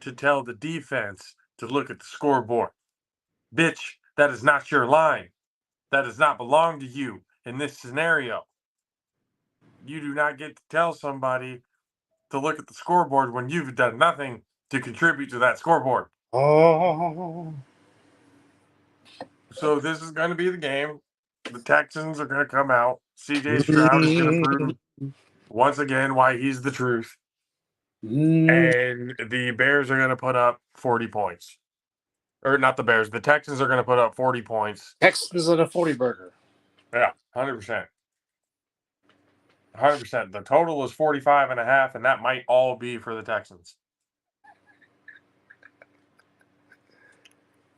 to tell the defense to look at the scoreboard. Bitch, that is not your line. That does not belong to you in this scenario. You do not get to tell somebody to look at the scoreboard when you've done nothing to contribute to that scoreboard. Oh. So this is going to be the game. The Texans are going to come out. CJ Stroud is going to prove once again why he's the truth. And the Bears are going to put up 40 points. Or not the Bears. The Texans are going to put up 40 points. Texans on a 40 burger. Yeah, 100%. 100%. The total is 45.5, and that might all be for the Texans.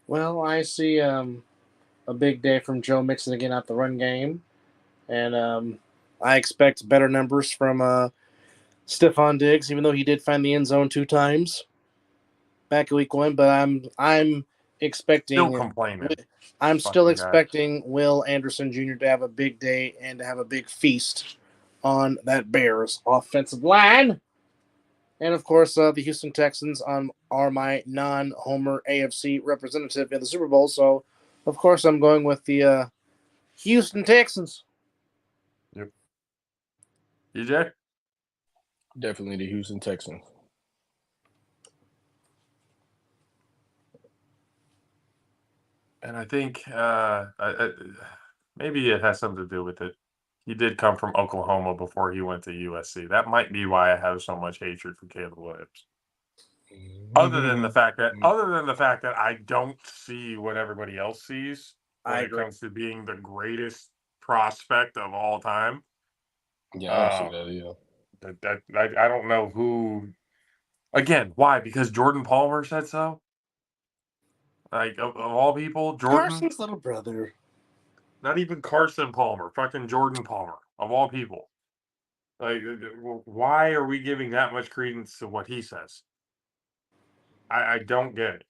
Well, I see a big day from Joe Mixon again out the run game. And I expect better numbers from Stephon Diggs, even though he did find the end zone 2 times back in week 1. But I'm expecting Still complaining. I'm still Fucking expecting Will Anderson Jr. to have a big day and to have a big feast on that Bears offensive line. And, of course, the Houston Texans are my non-Homer AFC representative in the Super Bowl. So, of course, I'm going with the Houston Texans. Yep. EJ? Definitely the Houston Texans. And I think maybe it has something to do with it. He did come from Oklahoma before he went to USC. That might be why I have so much hatred for Caleb Williams. Other than the fact that I don't see what everybody else sees when it comes to being the greatest prospect of all time. Yeah, I don't see that either. I don't know who. Again, why? Because Jordan Palmer said so. Like of all people, Jordan. Carson's little brother. Not even Carson Palmer, fucking Jordan Palmer, of all people. Like, why are we giving that much credence to what he says? I don't get it.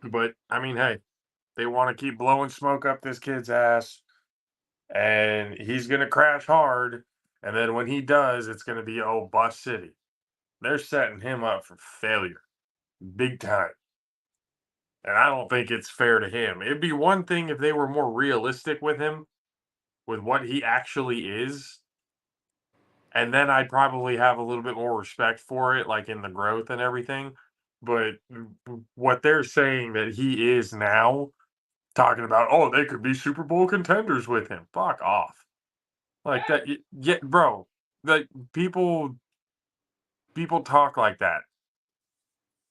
But, I mean, hey, they want to keep blowing smoke up this kid's ass, and he's going to crash hard, and then when he does, it's going to be, bust city. They're setting him up for failure. Big time. And I don't think it's fair to him. It'd be one thing if they were more realistic with him, with what he actually is, and then I'd probably have a little bit more respect for it, like in the growth and everything. But what they're saying that he is now, talking about, they could be Super Bowl contenders with him. Fuck off. Like that, yeah, bro. Like people talk like that.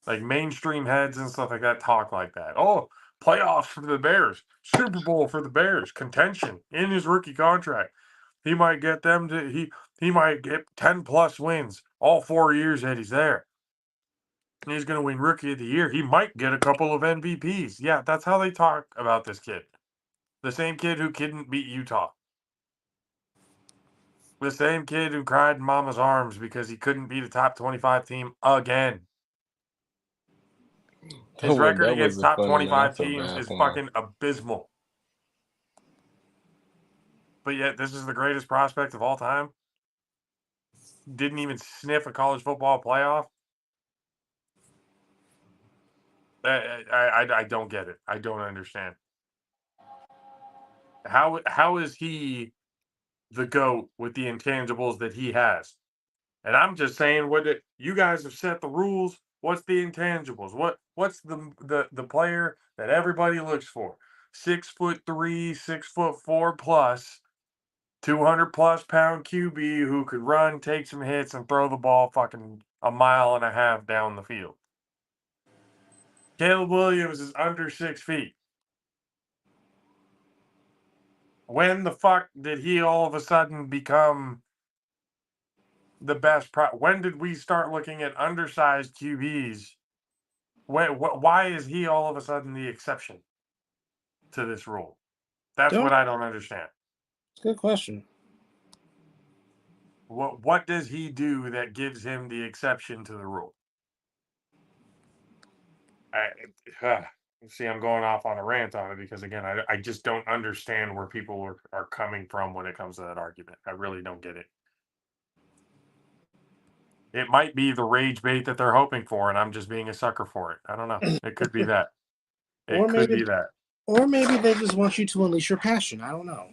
Like mainstream heads and stuff like that talk like that. Oh, playoffs for the Bears, Super Bowl for the Bears, contention in his rookie contract. He might get them to he might get 10 plus wins all 4 years that he's there. And he's going to win Rookie of the Year. He might get a couple of MVPs. Yeah, that's how they talk about this kid. The same kid who couldn't beat Utah. The same kid who cried in mama's arms because he couldn't beat a top 25 team again. His record against top 25 teams is fucking abysmal. But yet, this is the greatest prospect of all time. Didn't even sniff a college football playoff. I don't get it. I don't understand. How is he the GOAT with the intangibles that he has? And I'm just saying, you guys have set the rules. What's the intangibles? What's the player that everybody looks for? 6'3", 6'4" plus, 200 plus pound QB who could run, take some hits, and throw the ball fucking a mile and a half down the field. Caleb Williams is under 6 feet. When the fuck did he all of a sudden become the best? When did we start looking at undersized QBs? Why is he all of a sudden the exception to this rule? That's what I don't understand. It's a good question. What does he do that gives him the exception to the rule? See, I'm going off on a rant on it because, again, I just don't understand where people are coming from when it comes to that argument. I really don't get it. it might be the rage bait that they're hoping for, and I'm just being a sucker for it. I don't know. It could be that. Or It could maybe- be that. Or maybe they just want you to unleash your passion. I don't know.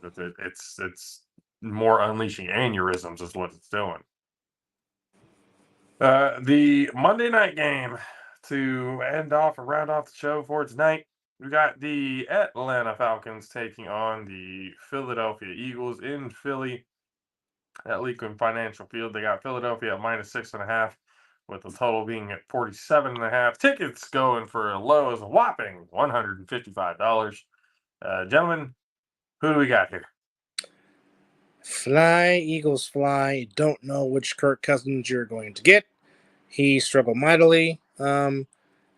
It's more unleashing aneurysms is what it's doing. The Monday night game to end off and round off the show for tonight. We got the Atlanta Falcons taking on the Philadelphia Eagles in Philly at Lakeland Financial Field. They got Philadelphia at -6.5, with the total being at 47.5. Tickets going for a low as a whopping $155. Gentlemen, who do we got here? Fly, Eagles fly. Don't know which Kirk Cousins you're going to get. He struggled mightily. And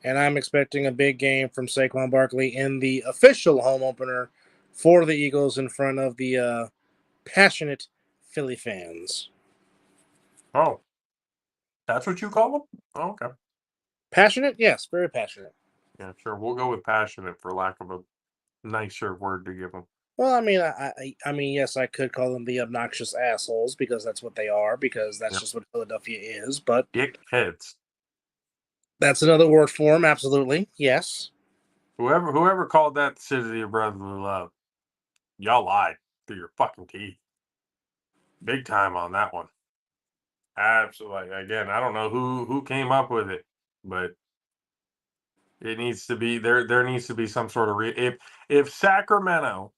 I'm expecting a big game from Saquon Barkley in the official home opener for the Eagles in front of the passionate Philly fans. Oh, that's what you call them? Oh, okay. Passionate? Yes, very passionate. Yeah, sure. We'll go with passionate for lack of a nicer word to give them. Well, I mean, yes, I could call them the obnoxious assholes because that's what they are, because that's just what Philadelphia is. But Dickheads. that's another word for them. Absolutely, yes. Whoever called that the city of brotherly love, y'all lied through your fucking teeth. Big time on that one. Absolutely. Again, I don't know who came up with it, but it needs to be there. There needs to be some sort of if Sacramento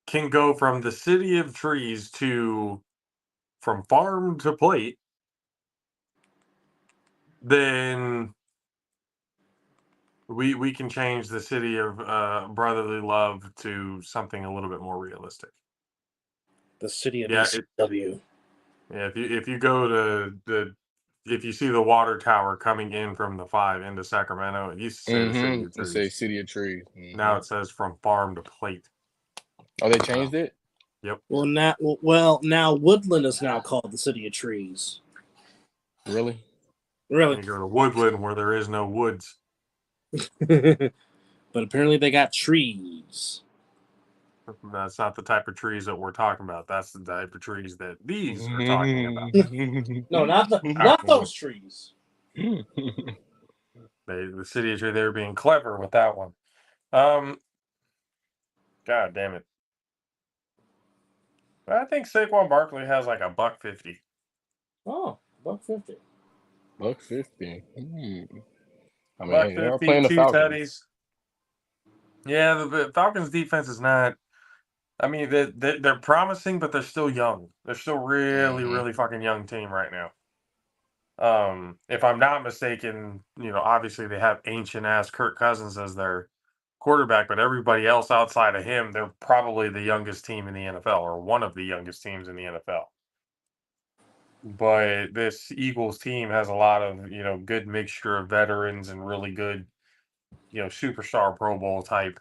can go from the city of trees to from farm to plate, then we can change the city of brotherly love to something a little bit more realistic. The city of Yeah, ECW. Yeah, if you go to if you see the water tower coming in from the 5 into Sacramento, it used to say the city of It say trees. City of Trees. Now it says from farm to plate. Oh, they changed it? Yep. Well, now Woodland is now called the city of trees. Really? Really? You go to Woodland where there is no woods. But apparently they got trees. That's not the type of trees that we're talking about. That's the type of trees that these are talking about. No, not those trees. The city of trees, they were being clever with that one. God damn it. I think Saquon Barkley has like a $150. Oh, $150. $150. I mean, hey, they are $150, playing the 2 Falcons. tutties. Yeah, the Falcons defense is not. I mean, they're promising, but they're still young. They're still really, really fucking young team right now. If I'm not mistaken, obviously they have ancient ass Kirk Cousins as their quarterback, but everybody else outside of him, they're probably the youngest team in the NFL or one of the youngest teams in the NFL. But this Eagles team has a lot of, good mixture of veterans and really good, superstar Pro Bowl type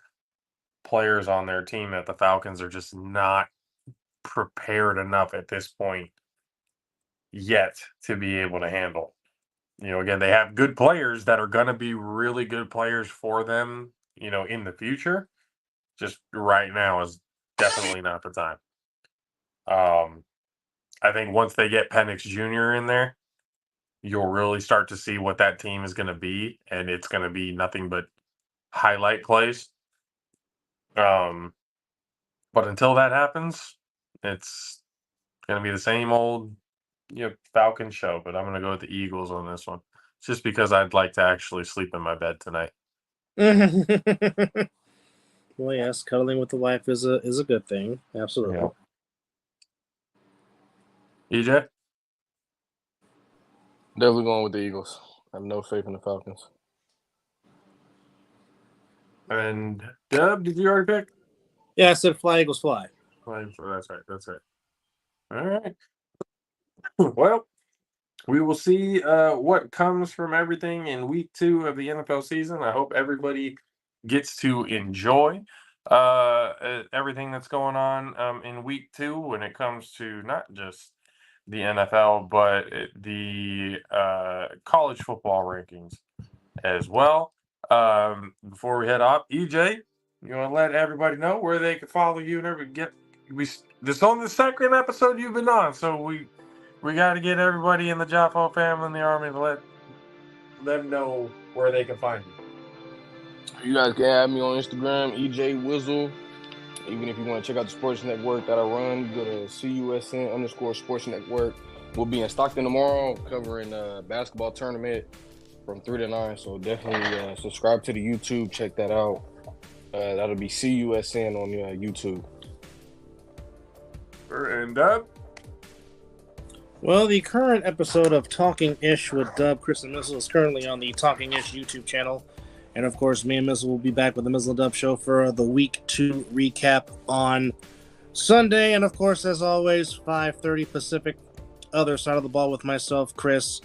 players on their team that the Falcons are just not prepared enough at this point yet to be able to handle. Again, they have good players that are going to be really good players for them, in the future. Just right now is definitely not the time. I think once they get Penix Jr. in there, you'll really start to see what that team is going to be, and it's going to be nothing but highlight plays. But until that happens, it's going to be the same old Falcon show. But I'm going to go with the Eagles on this one, just because I'd like to actually sleep in my bed tonight. Well, yes, cuddling with the wife is a good thing. Absolutely. Yeah. EJ? Definitely going with the Eagles. I have no faith in the Falcons. And Deb, did you already pick? Yeah, I said fly, Eagles fly. That's right. That's right. All right. Well, we will see what comes from everything in week 2 of the NFL season. I hope everybody gets to enjoy everything that's going on in week 2 when it comes to not just the NFL, but the college football rankings as well. Before we head off, EJ, you want to let everybody know where they can follow you and everybody this on the second episode you've been on, so we We got to get everybody in the Jaffo family and the Army to let them know where they can find you. You guys can add me on Instagram, EJ Wizzle. Even if you want to check out the sports network that I run, go to CUSN_sports network. We'll be in Stockton tomorrow covering basketball tournament from 3 to 9. So definitely subscribe to the YouTube. Check that out. That'll be CUSN on YouTube. And Dub? Well, the current episode of Talking Ish with Dub, Chris, and Missile is currently on the Talking Ish YouTube channel. And, of course, me and Missile will be back with the Missile Dub Show for the Week 2 recap on Sunday. And, of course, as always, 5:30 Pacific, other side of the ball with myself, Chris,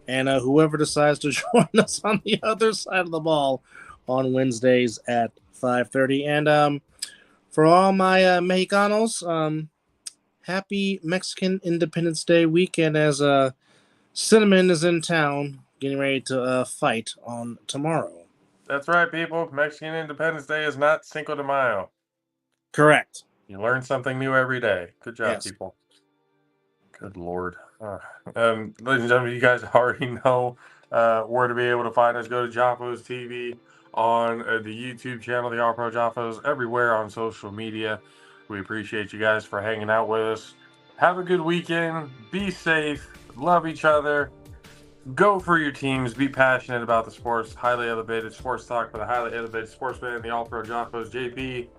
and whoever decides to join us on the other side of the ball on Wednesdays at 5:30. And for all my Mexicanos, happy Mexican Independence Day weekend as Cinnamon is in town getting ready to fight on tomorrow. That's right, people. Mexican Independence Day is not Cinco de Mayo. Correct. You learn something new every day. Good job, Yes. people. Good Lord. Ladies and gentlemen, you guys already know where to be able to find us. Go to JAFFOs TV on the YouTube channel, the All Pro JAFFOs, everywhere on social media. We appreciate you guys for hanging out with us. Have a good weekend. Be safe. Love each other. Go for your teams. Be passionate about the sports. Highly elevated sports talk for the highly elevated sportsman, the All Pro JAFFOs, JP,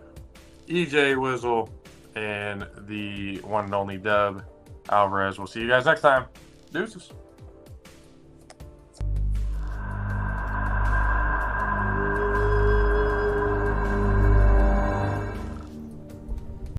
EJ Wizzle, and the one and only Dub Alvarez. We'll see you guys next time. Deuces.